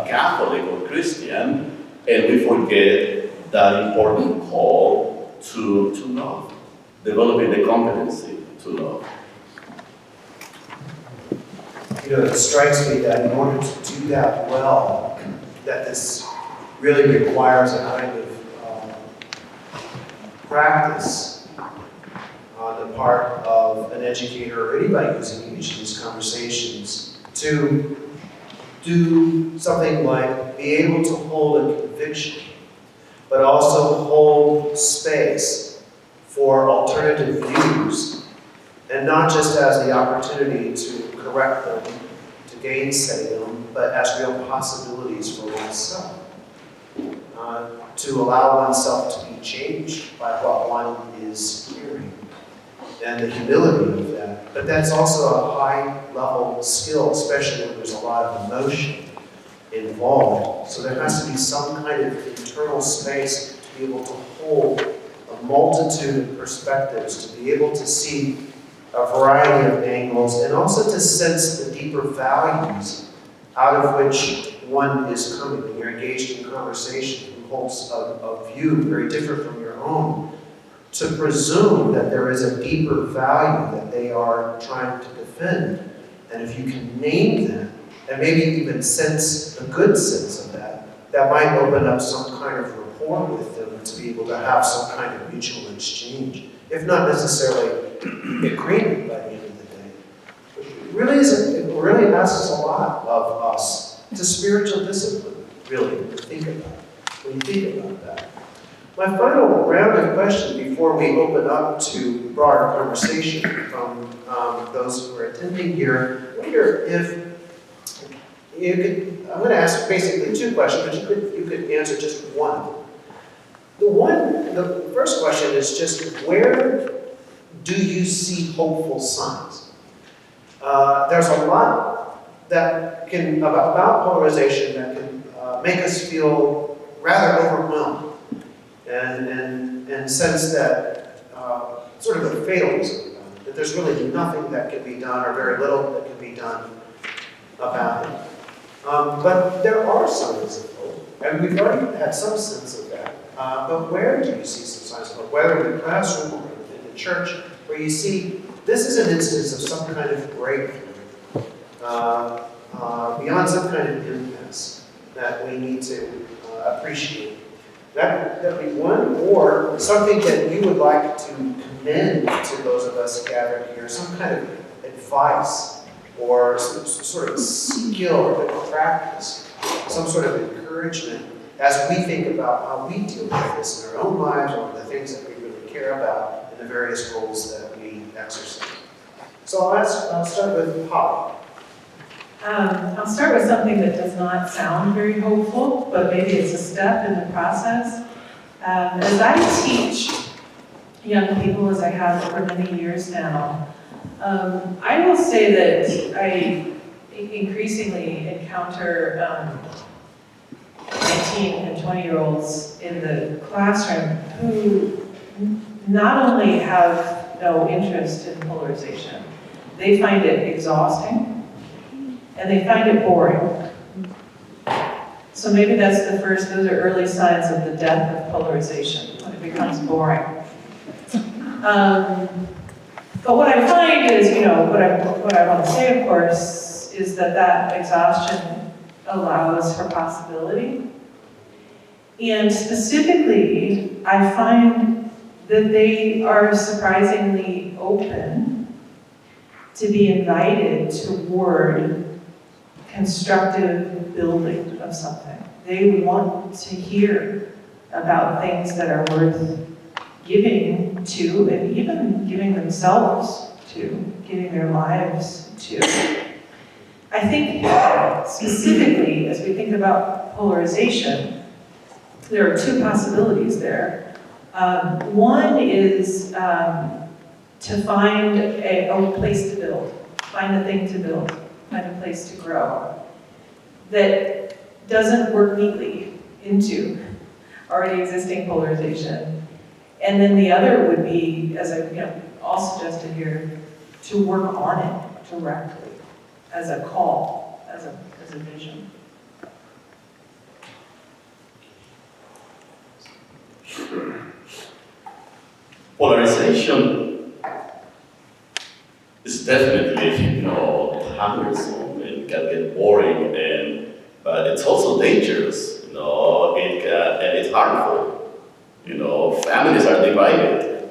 Catholic or Christian, and we forget that important call to love, developing the competency to love. It strikes me that in order to do that well, that this really requires a kind of practice on the part of an educator or anybody who's engaged in these conversations to do something like be able to hold a conviction, but also hold space for alternative views, and not just as the opportunity to correct them, to gainsay them, but as real possibilities for oneself. To allow oneself to be changed by what one is hearing, and the humility of that. But that's also a high-level skill, especially when there's a lot of emotion involved. So there has to be some kind of internal space to be able to hold a multitude of perspectives, to be able to see a variety of angles, and also to sense the deeper values out of which one is coming. When you're engaged in conversation, who holds a view very different from your own, to presume that there is a deeper value that they are trying to defend. And if you can name that, and maybe even sense a good sense of that, that might open up some kind of rapport with them to be able to have some kind of mutual exchange, if not necessarily agreement by the end of the day. It really asks a lot of us. It's a spiritual discipline, really, to think about, when you think about that. My final round of questions before we open up to broader conversation from those who are attending here, I wonder if you could, I'm going to ask basically two questions, but you could answer just one. The first question is just, where do you see hopeful signs? There's a lot that can, about polarization, that can make us feel rather overwhelmed and sense that sort of a fatalism, that there's really nothing that can be done or very little that can be done about it. But there are signs of hope, and we've already had some sense of that. But where do you see some signs of hope, whether in the classroom or in the church, where you see this is an instance of some kind of breakthrough, beyond some kind of impasse that we need to appreciate? That would be one, or something that you would like to commend to those of us gathered here, some kind of advice or some sort of skill or practice, some sort of encouragement as we think about how we deal with this in our own lives or the things that we really care about in the various roles that we exercise. So I'll start with Holly. I'll start with something that does not sound very hopeful, but maybe it's a step in the process. As I teach young people, as I have for many years now, I will say that I increasingly encounter 19 and 20-year-olds in the classroom who not only have no interest in polarization, they find it exhausting, and they find it boring. So maybe that's those are early signs of the death of polarization, when it becomes boring. But what I find is, what I want to say, of course, is that exhaustion allows for possibility. And specifically, I find that they are surprisingly open to be invited toward constructive building of something. They want to hear about things that are worth giving to, and even giving themselves to, giving their lives to. I think specifically, as we think about polarization, there are two possibilities there. One is to find a place to build, find a thing to build, find a place to grow that doesn't work neatly into already existing polarization. And then the other would be, as I all suggested here, to work on it directly as a call, as a vision. Polarization is definitely, tiresome and can get boring, but it's also dangerous, and it's harmful. Families are divided,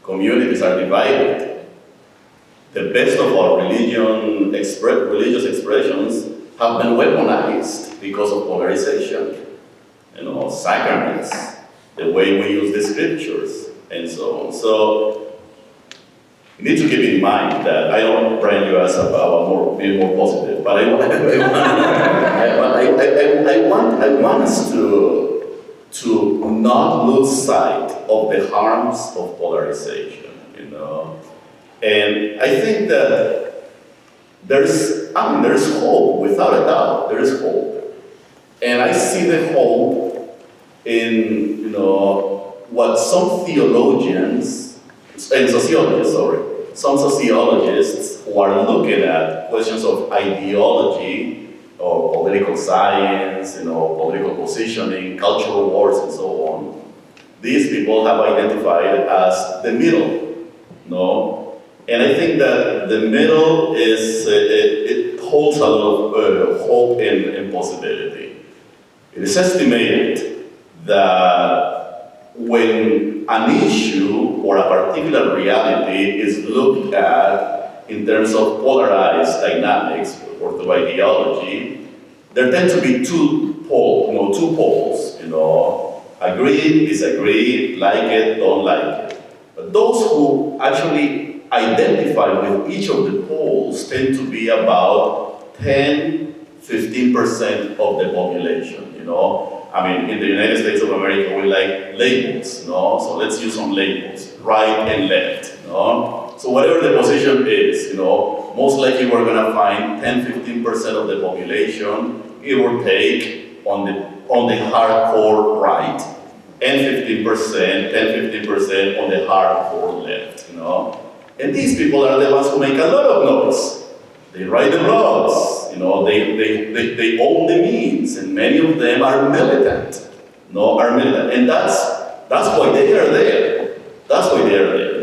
communities are divided. The best of our religious expressions have been weaponized because of polarization. Sacraments, the way we use the scriptures, and so on. So you need to keep in mind that I don't, Brian, you asked about being more positive, but I want us to not lose sight of the harms of polarization, And I think that there's hope, without a doubt, there is hope. And I see the hope in, what some theologians, and sociologists, some sociologists who are looking at questions of ideology or political science, political positioning, cultural wars, and so on. These people have identified as the middle, no? And I think that the middle it holds a lot of hope and possibility. It is estimated that when an issue or a particular reality is looked at in terms of polarized dynamics or through ideology, there tend to be two poles, agree, disagree, like it, don't like it. But those who actually identify with each of the poles tend to be about 10-15% of the population, I mean, in the United States of America, we like labels, so let's use some labels, right and left, So whatever the position is, most likely we're gonna find 10-15% of the population, give or take, on the hardcore right, and 10-15% on the hardcore left, And these people are the ones who make a lot of noise. They write the blogs, they own the means, and many of them are militant, and that's why they are there. That's why they are there,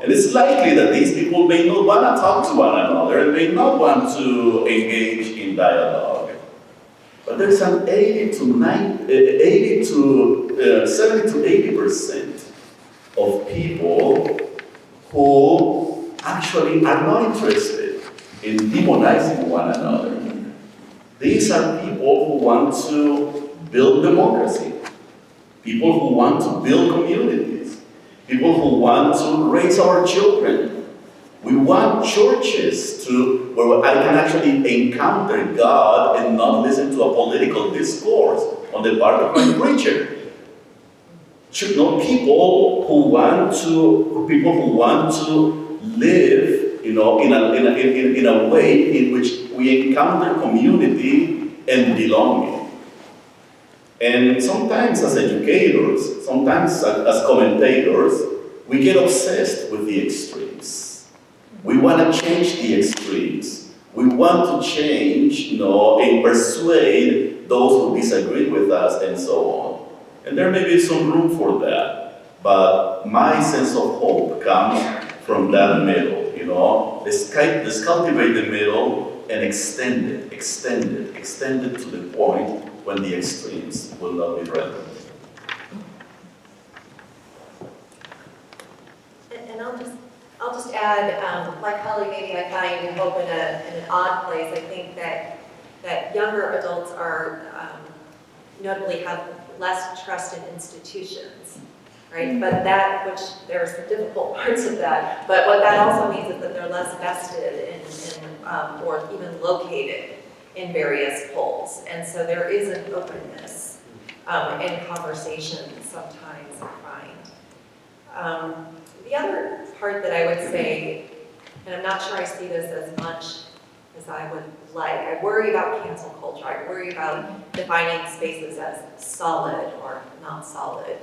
And it's likely that these people may not want to talk to one another and may not want to engage in dialogue. But there's an 70 to 80% of people who actually are not interested in demonizing one another. These are people who want to build democracy, people who want to build communities, people who want to raise our children. We want churches where I can actually encounter God and not listen to a political discourse on the part of my preacher. People who want to live, in a way in which we encounter community and belonging. And sometimes as educators, sometimes as commentators, we get obsessed with the extremes. We want to change the extremes. We want to change, and persuade those who disagree with us and so on. And there may be some room for that. But my sense of hope comes from that middle, Let's cultivate the middle and extend it to the point when the extremes will not be relevant. And I'll just add, my colleague, maybe I find hope in an odd place. I think that younger adults are notably have less trust in institutions, right? But there are some difficult parts of that. But what that also means is that they're less vested in or even located in various poles. And so there is an openness in conversation sometimes, I find. The other part that I would say, and I'm not sure I see this as much as I would like, I worry about cancel culture. I worry about defining spaces as solid or not solid.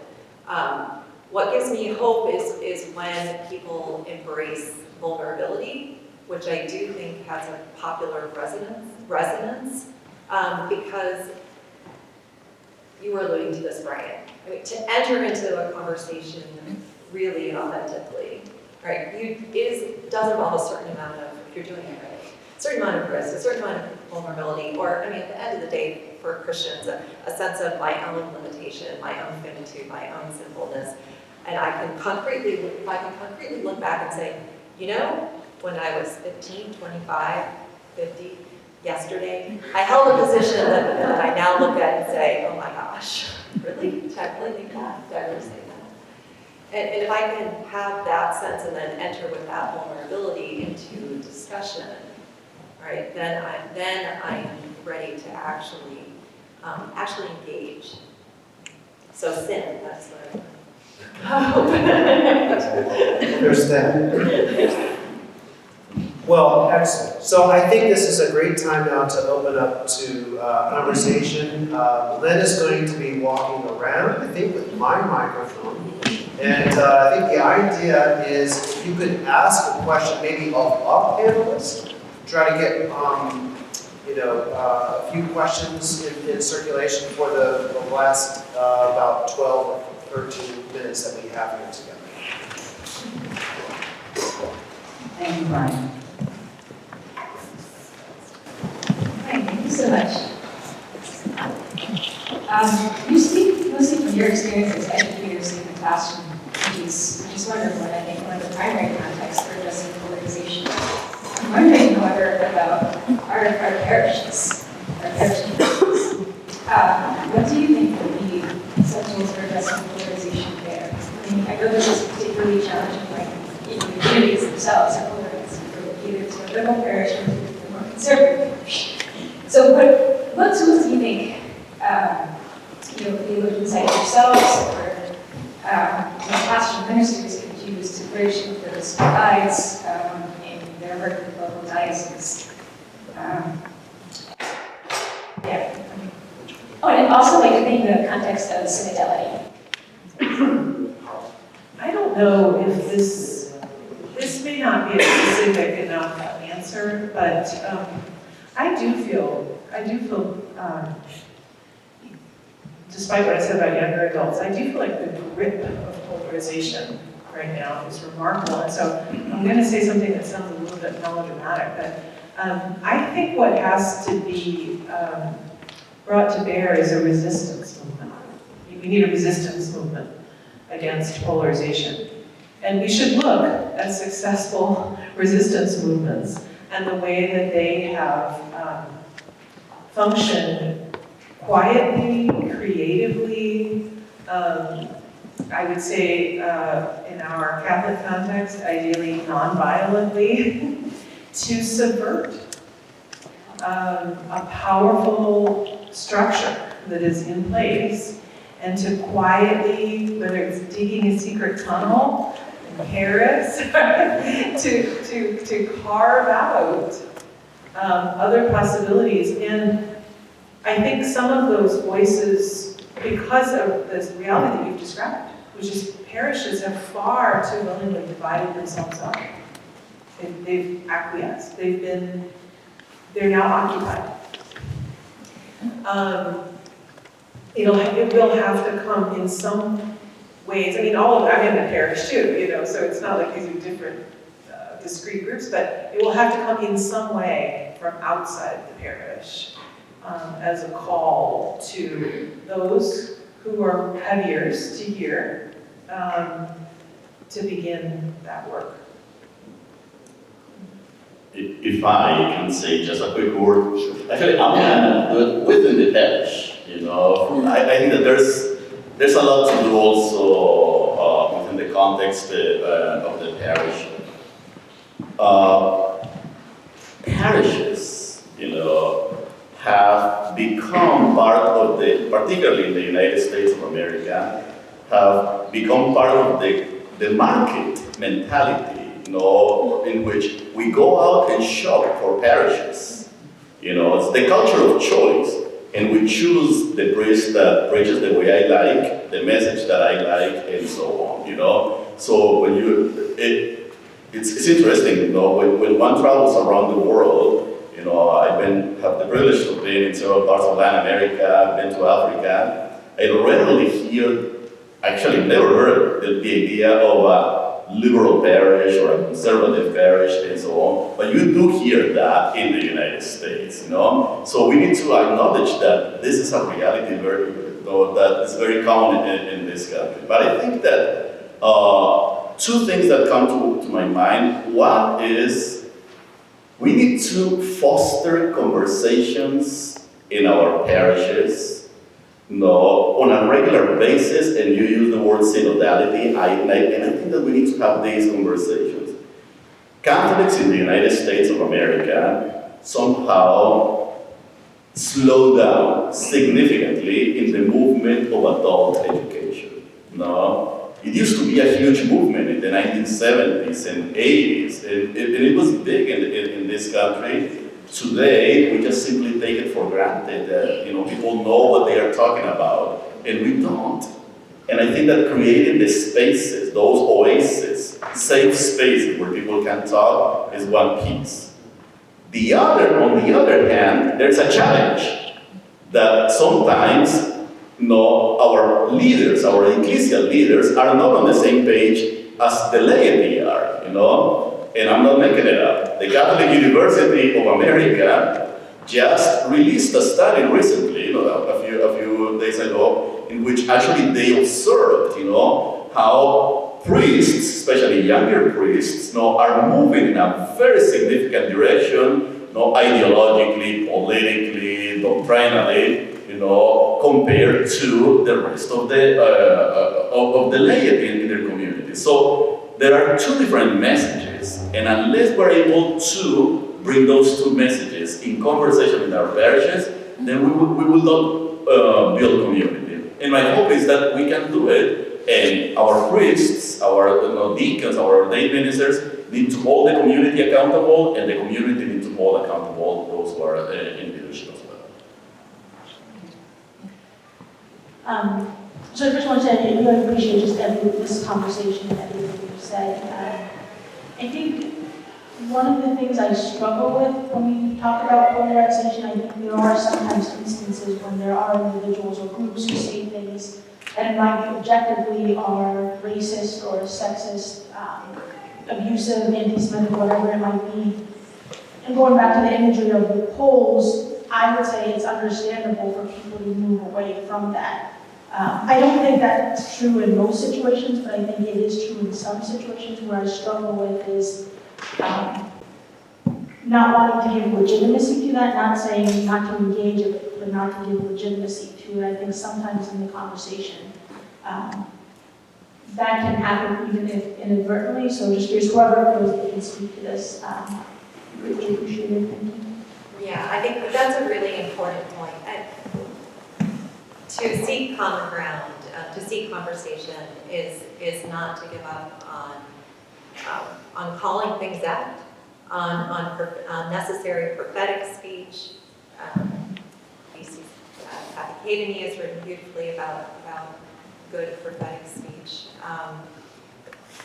What gives me hope is when people embrace vulnerability, which I do think has a popular resonance, because you were alluding to this, Brian. I mean, to enter into a conversation really authentically, right? It does involve a certain amount of, if you're doing it right, a certain amount of risk, a certain amount of vulnerability, or, I mean, at the end of the day, for Christians, a sense of my own limitation, my own finitude, my own sinfulness. And if I can concretely look back and say, when I was 15, 25, 50, yesterday, I held a position that I now look at and say, oh my gosh, really? Did I really think that? Did I really say that? And if I can have that sense and then enter with that vulnerability into discussion, right, then I am ready to actually engage. So sin, that's what There's that. Well, excellent. So I think this is a great time now to open up to conversation. Len is going to be walking around, I think, with my microphone. And I think the idea is if you could ask a question maybe of our panelists, try to get a few questions in circulation for the last about 12 or 13 minutes that we have here together. Thank you, Brian. Thank you so much. You speak mostly from your experience as educators in the classroom, which is wonderful, and I think one of the primary contexts for addressing polarization. I'm wondering, however, about our parishes, our parish communities. What do you think would be some tools for addressing polarization there? I mean, I know this is particularly challenging, like in the communities themselves are polarized, either to a liberal parish or to a more conservative parish. So what tools do you think, theologians like yourselves or classroom ministers could use to bridge those divides in their work with local dioceses? Oh, and also like to think in the context of synodality. I don't know if this may not be a specific enough answer, but I do feel, despite what I said about younger adults, I do feel like the grip of polarization right now is remarkable. And so I'm going to say something that sounds a little bit melodramatic, but I think what has to be brought to bear is a resistance movement. We need a resistance movement against polarization. And we should look at successful resistance movements and the way that they have functioned quietly, creatively, I would say in our Catholic context, ideally non-violently, to subvert a powerful structure that is in place and to quietly, whether it's digging a secret tunnel in Paris, to carve out other possibilities. And I think some of those voices, because of this reality that you've described, which is parishes have far too willingly divided themselves up. They've acquiesced. They're now occupied. It will have to come in some ways. I mean, I'm in a parish too, so it's not like these are different discrete groups, but it will have to come in some way from outside the parish as a call to those who have ears to hear to begin that work. If I can say just a quick word, actually I'm within the parish, I think that there's a lot to do also within the context of the parish. Parishes, have become part of particularly in the United States of America, have become part of the market mentality, in which we go out and shop for parishes. It's the culture of choice, and we choose the priest that preaches the way I like, the message that I like, and so on. So when it's interesting, when one travels around the world, I have the privilege of being in several parts of Latin America, I've been to Africa. I rarely hear, actually never heard the idea of a liberal parish or a conservative parish and so on, but you do hear that in the United States, So we need to acknowledge that this is a reality that is very common in this country. But I think that two things that come to my mind. One is we need to foster conversations in our parishes, on a regular basis, and you use the word synodality, and I think that we need to have these conversations. Catholics in the United States of America somehow slow down significantly in the movement of adult education. It used to be a huge movement in the 1970s and 80s, and it was big in this country. Today, we just simply take it for granted that people know what they are talking about, and we don't. And I think that creating the spaces, those oases, safe spaces where people can talk, is one piece. On the other hand, there's a challenge that sometimes our leaders, our ecclesial leaders, are not on the same page as the laity are, And I'm not making it up. The Catholic University of America just released a study recently, a few days ago, in which actually they observed, how priests, especially younger priests, are moving in a very significant direction, ideologically, politically, doctrinally, compared to the rest of the laity in their community. So there are two different messages, and unless we're able to bring those two messages in conversation with our parishes, then we will not build community. And my hope is that we can do it, and our priests, our deacons, our ordained ministers need to hold the community accountable, and the community need to hold accountable those who are in leadership as well. So I first want to say I really appreciate just this conversation and everything you've said. I think one of the things I struggle with when we talk about polarization, I think there are sometimes instances when there are individuals or groups who say things that might be objectively are racist or sexist, abusive, anti-Semitic, whatever it might be. And going back to the imagery of the polls, I would say it's understandable for people to move away from that. I don't think that's true in most situations, but I think it is true in some situations. Where I struggle with is not wanting to give legitimacy to that, not saying not to engage it, but not to give legitimacy to it. I think sometimes in the conversation, that can happen even if inadvertently. So just curious, whoever feels they can speak to this, greatly appreciate it. Thank you. Yeah, I think that's a really important point. To seek common ground, to seek conversation is not to give up on calling things out, on necessary prophetic speech. Academy has written beautifully about good prophetic speech.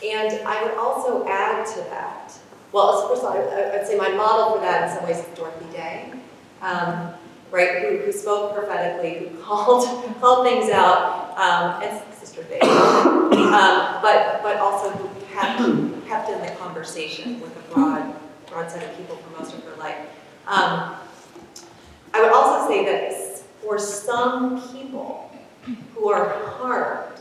And I would also add to that, well, first of all, I'd say my model for that in some ways is Dorothy Day. Right, who spoke prophetically, who called things out, and Sister Faith, but also who kept in the conversation with a broad set of people for most of her life. I would also say that for some people who are harmed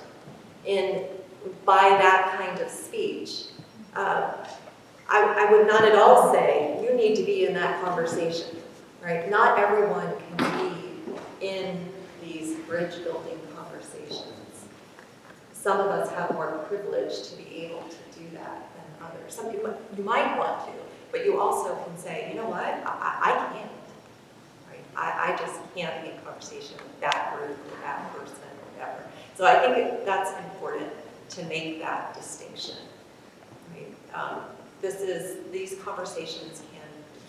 by that kind of speech, I would not at all say you need to be in that conversation. Right? Not everyone can be in these bridge-building conversations. Some of us have more privilege to be able to do that than others. Some people, you might want to, but you also can say, you know what, I can't. Right? I just can't be in conversation with that group or that person or whatever. So I think that's important to make that distinction. Right? These conversations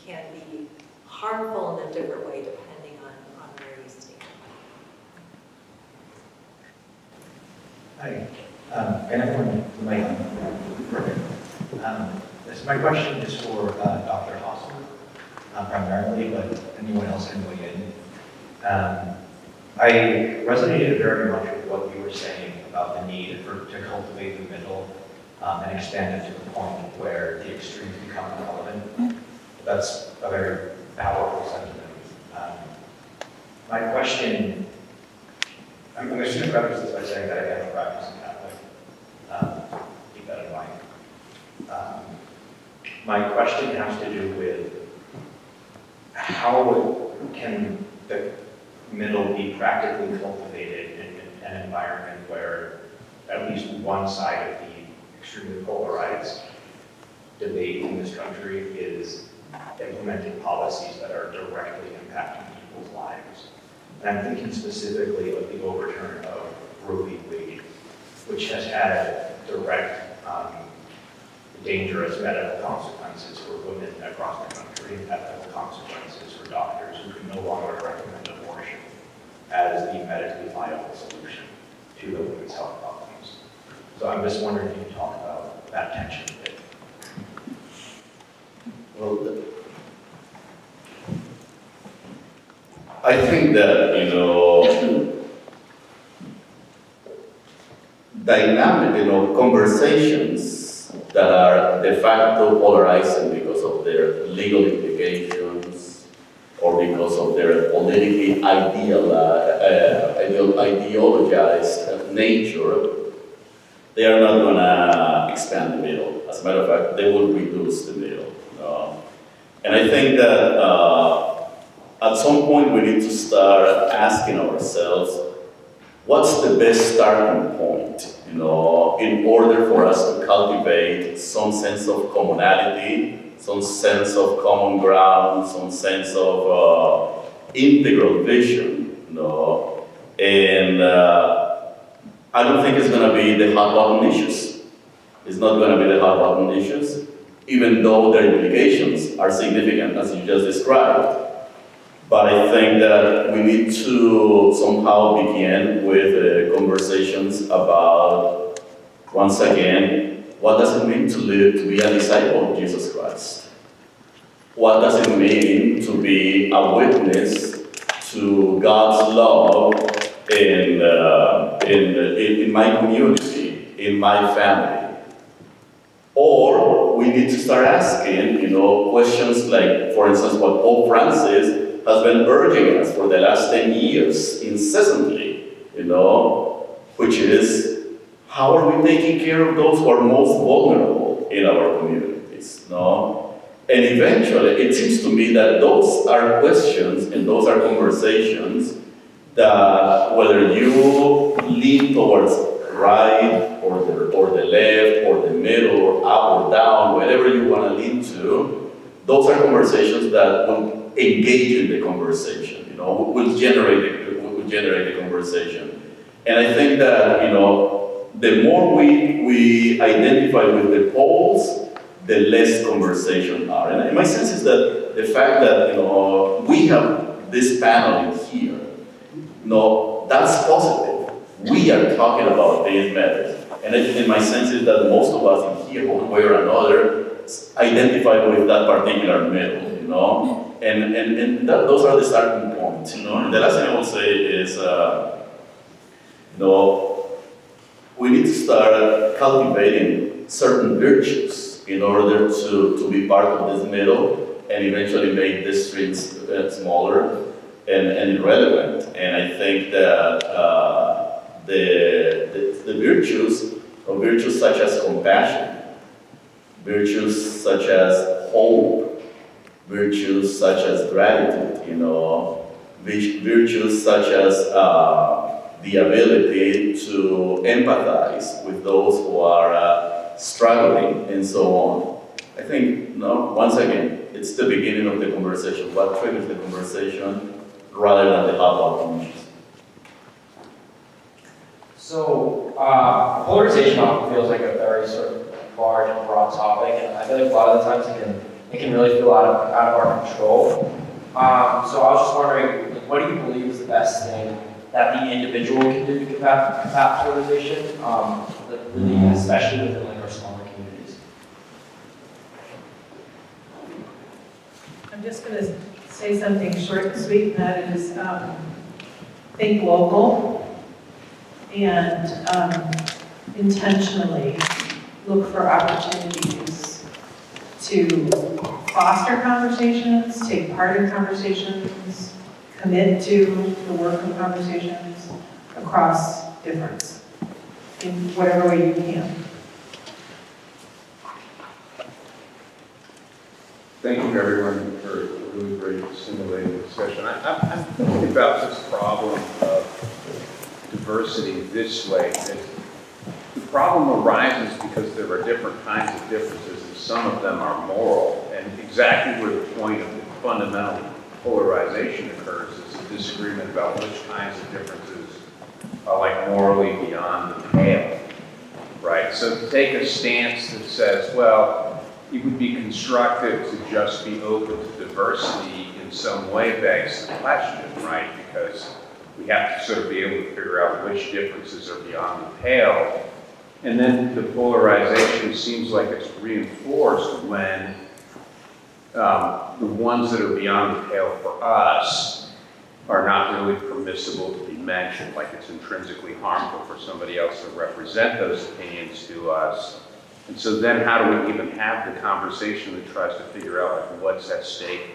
can be harmful in a different way depending on where you stand. Hi, and everyone, perfect. My question is for Dr. Hosffman, primarily, but anyone else can weigh in. I resonated very much with what you were saying about the need to cultivate the middle and expand it to the point where the extremes become irrelevant. That's a very powerful sentiment. My question, I'm just going to preface this by saying that I am a practicing Catholic. Keep that in mind. My question has to do with how can the middle be practically cultivated in an environment where at least one side of the extremely polarized debate in this country is implementing policies that are directly impacting people's lives. And I'm thinking specifically of the overturn of Roe v. Wade which has had direct dangerous medical consequences for women across the country, and ethical consequences for doctors who can no longer recommend abortion as the medically viable solution to the women's health problems. So I'm just wondering if you can talk about that tension a bit. Well, I think that, dynamic, conversations that are de facto polarizing because of their legal implications or because of their politically ideologized nature, they are not going to expand the middle. As a matter of fact, they will reduce the middle. And I think that at some point we need to start asking ourselves, what's the best starting point, in order for us to cultivate some sense of commonality, some sense of common ground, some sense of integral vision, And I don't think it's going to be the hot button issues. It's not going to be the hot button issues, even though their implications are significant, as you just described. But I think that we need to somehow begin with conversations about, once again, what does it mean to be a disciple of Jesus Christ? What does it mean to be a witness to God's love in my community, in my family? Or we need to start asking, questions like, for instance, what Pope Francis has been urging us for the last 10 years incessantly, which is, how are we taking care of those who are most vulnerable in our communities, And eventually, it seems to me that those are questions and those are conversations that whether you lean towards right or the left or the middle or up or down, whatever you want to lean to, those are conversations that will engage in the conversation, will generate the conversation. And I think that, the more we identify with the poles, the less conversation are. And my sense is that the fact that, we have this panel in here, that's positive. We are talking about these matters. And my sense is that most of us in here, one way or another, identify with that particular middle, And those are the starting points, And the last thing I will say is, we need to start cultivating certain virtues in order to be part of this middle and eventually make districts smaller and irrelevant. And I think that the virtues such as compassion, virtues such as hope, virtues such as gratitude, virtues such as the ability to empathize with those who are struggling and so on. I think, once again, it's the beginning of the conversation. What triggers the conversation rather than the hot button issues. So, polarization often feels like a very sort of large and broad topic, and I feel like a lot of the times it can really feel out of our control. So I was just wondering, what do you believe is the best thing that the individual can do to combat polarization, really, especially within our smaller communities? I'm just going to say something short and sweet, and that is think local and intentionally look for opportunities to foster conversations, take part in conversations, commit to the work of conversations across difference in whatever way you can. Thank you, everyone, for a really great, stimulating discussion. I'm thinking about this problem of diversity this way. That the problem arises because there are different kinds of differences, and some of them are moral. And exactly where the point of the fundamental polarization occurs is a disagreement about which kinds of differences are like morally beyond the pale. right? So to take a stance that says, well, it would be constructive to just be open to diversity in some way begs the question, right? Because we have to sort of be able to figure out which differences are beyond the pale. And then the polarization seems like it's reinforced when the ones that are beyond the pale for us are not really permissible to be mentioned, like it's intrinsically harmful for somebody else to represent those opinions to us. And so then how do we even have the conversation that tries to figure out like what's at stake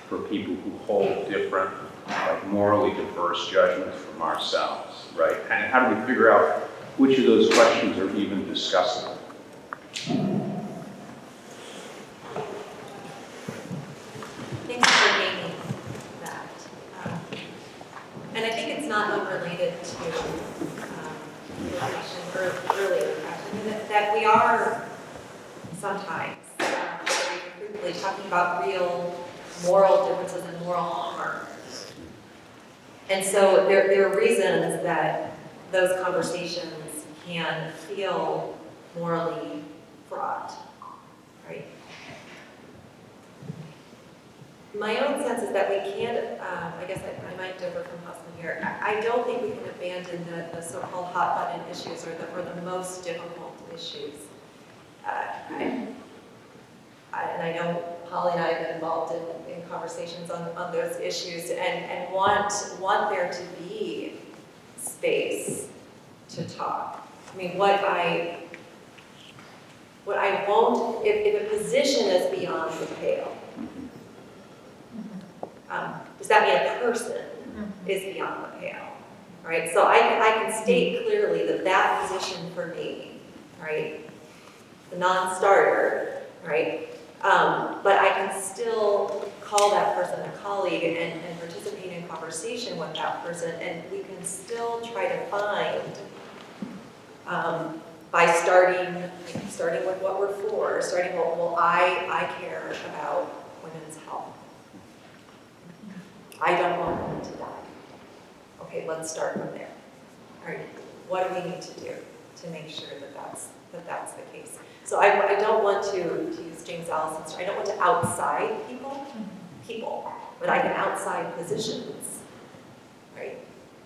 for people who hold different, like morally diverse judgments from ourselves, right? And how do we figure out which of those questions are even discussable? Thanks for naming that. And I think it's not unrelated to your question earlier, that we are sometimes really talking about real moral differences and moral harm. And so there are reasons that those conversations can feel morally fraught, right? My own sense is that we can't, I guess I might differ from Hosffman here. I don't think we can abandon the so-called hot button issues or the most difficult issues. And I know Holly and I have been involved in conversations on those issues and want there to be space to talk. I mean, what I won't, if a position is beyond the pale, does that mean a person is beyond the pale, right? So I can state clearly that position for me, right, the non-starter, right, but I can still call that person a colleague and participate in conversation with that person, and we can still try to find, by starting with what we're for, starting with, well, I care about women's health. I don't want women to die. Okay, let's start from there. All right, what do we need to do to make sure that that's the case? So I don't want to use James Allison's, I don't want to outside people, but I can outside positions, right?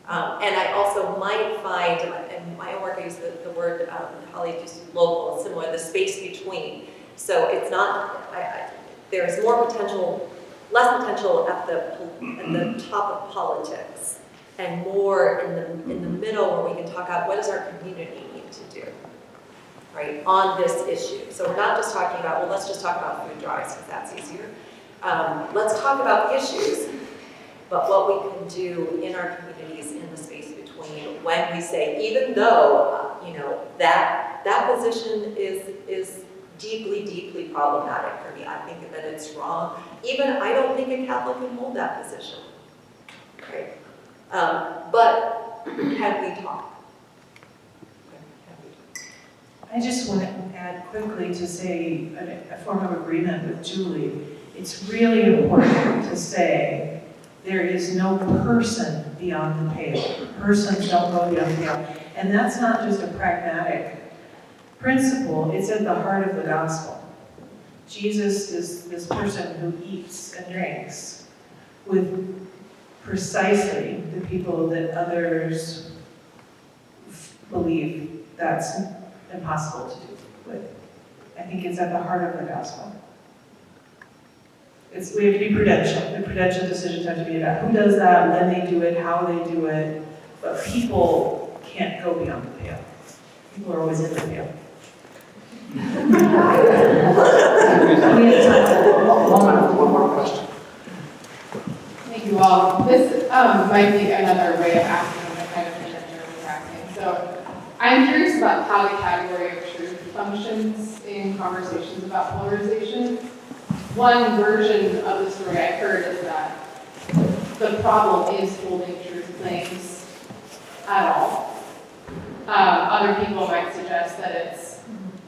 And I also might find, in my own work I use the word, Holly used local, similar, the space between. So it's not, there's more potential, less potential at the top of politics, and more in the middle where we can talk about what does our community need to do, right, on this issue. So we're not just talking about, well, let's just talk about food drives because that's easier. Let's talk about issues, but what we can do in our communities in the space between when we say, even though, that position is deeply, deeply problematic for me. I think that it's wrong. Even I don't think a Catholic can hold that position, right? But can we talk? I just want to add quickly to say a form of agreement with Julie. It's really important to say there is no person beyond the pale. Persons don't go beyond the pale. And that's not just a pragmatic principle, it's at the heart of the gospel. Jesus is this person who eats and drinks with precisely the people that others believe that's impossible to do with. I think it's at the heart of the gospel. We have to be prudential. The prudential decisions have to be about who does that, when they do it, how they do it. But people can't go beyond the pale. People are always in the pale. We have time for one more question. Thank you all. This might be another way of asking the kind of thing that Jeremy was asking. So I'm curious about how the category of truth functions in conversations about polarization. One version of the story I've heard is that the problem is holding truth claims at all. Other people might suggest that it's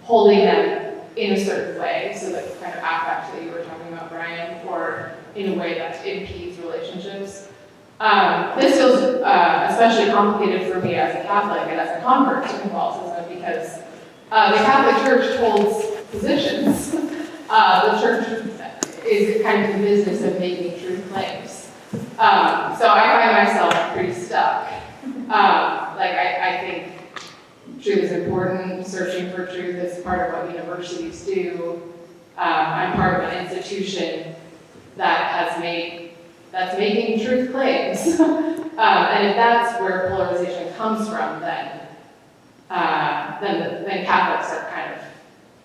holding them in a certain way, so the kind of affect that you were talking about, Brian, or in a way that impedes relationships. This feels especially complicated for me as a Catholic and as a convert to Catholicism because The Catholic Church holds positions. The church is kind of the business of making truth claims. So I find myself pretty stuck. I think truth is important, searching for truth is part of what universities do. I'm part of an institution that's making truth claims. And if that's where polarization comes from, then Catholics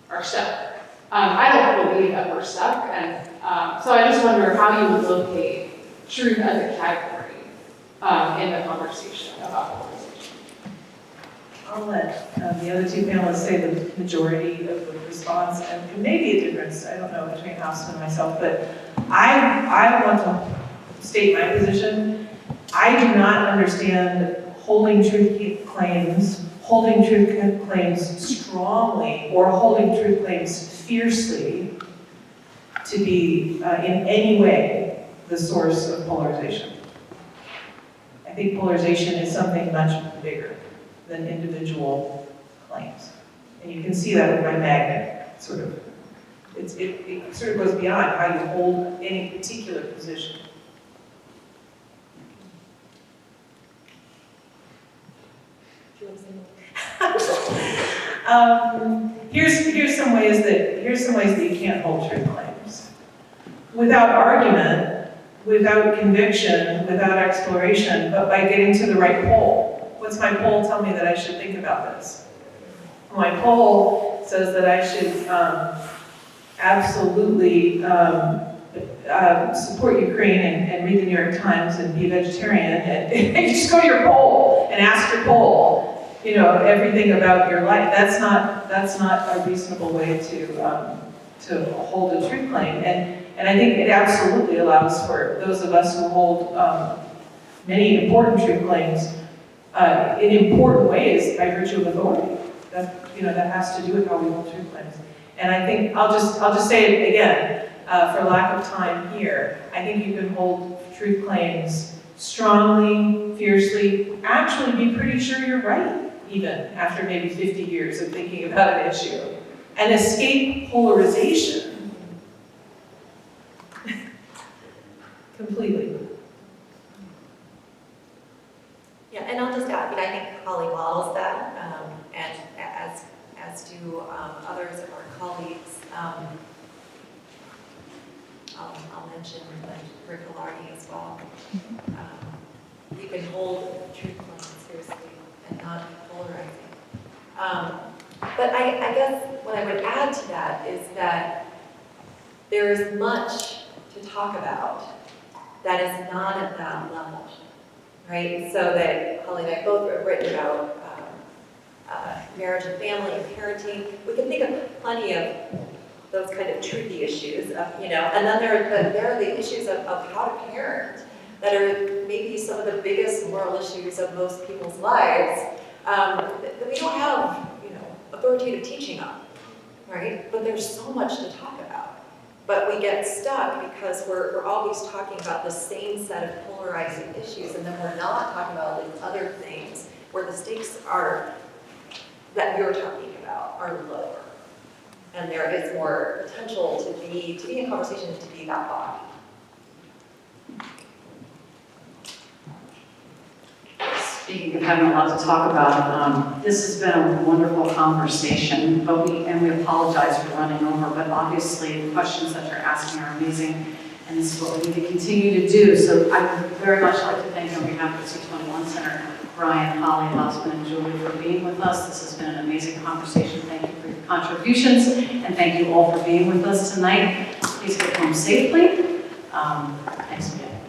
are stuck. I don't believe that we're stuck, and so I just wonder how you would locate truth as a category in the conversation about polarization. I'll let the other two panelists say the majority of the response, and it may be a difference, I don't know, between Hosffman and myself, but I want to state my position. I do not understand holding truth claims strongly or holding truth claims fiercely to be in any way the source of polarization. I think polarization is something much bigger than individual claims. And you can see that with my magnet, it sort of goes beyond how you hold any particular position. Here's some ways that you can't hold truth claims. Without argument, without conviction, without exploration, but by getting to the right pole. What's my pole tell me that I should think about this? My pole says that I should absolutely support Ukraine and read the New York Times and be a vegetarian, and you just go to your poll and ask your poll, everything about your life. That's not a reasonable way to hold a truth claim, and I think it absolutely allows for those of us who hold many important truth claims in important ways by virtue of authority. That has to do with how we hold truth claims. And I think I'll just say it again. For lack of time here, I think you can hold truth claims strongly, fiercely, actually be pretty sure you're right, even after maybe 50 years of thinking about an issue, and escape polarization completely. Yeah, and I'll just add, I think Holly models that, and as do others of our colleagues. I'll mention curricularity as well. You can hold truth claims seriously and not be polarizing. But I guess what I would add to that is that there is much to talk about that is not at that level, right? So that Holly and I both have written about marriage and family and parenting. We can think of plenty of those kind of tricky issues, and then there are the issues of how to parent that are maybe some of the biggest moral issues of most people's lives that we don't have, authoritative teaching on, right? But there's so much to talk about. But we get stuck because we're always talking about the same set of polarizing issues, and then we're not talking about these other things where the stakes are, that you're talking about, are lower. And there is more potential to be in conversation and to be that body. Speaking of having a lot to talk about, this has been a wonderful conversation, but we apologize for running over, but obviously the questions that you're asking are amazing, and this is what we need to continue to do. So I would very much like to thank on behalf of the C21 Center, Brian, Holly, Hosffman, and Julie for being with us. This has been an amazing conversation. Thank you for your contributions, and thank you all for being with us tonight. Please get home safely. Thanks again.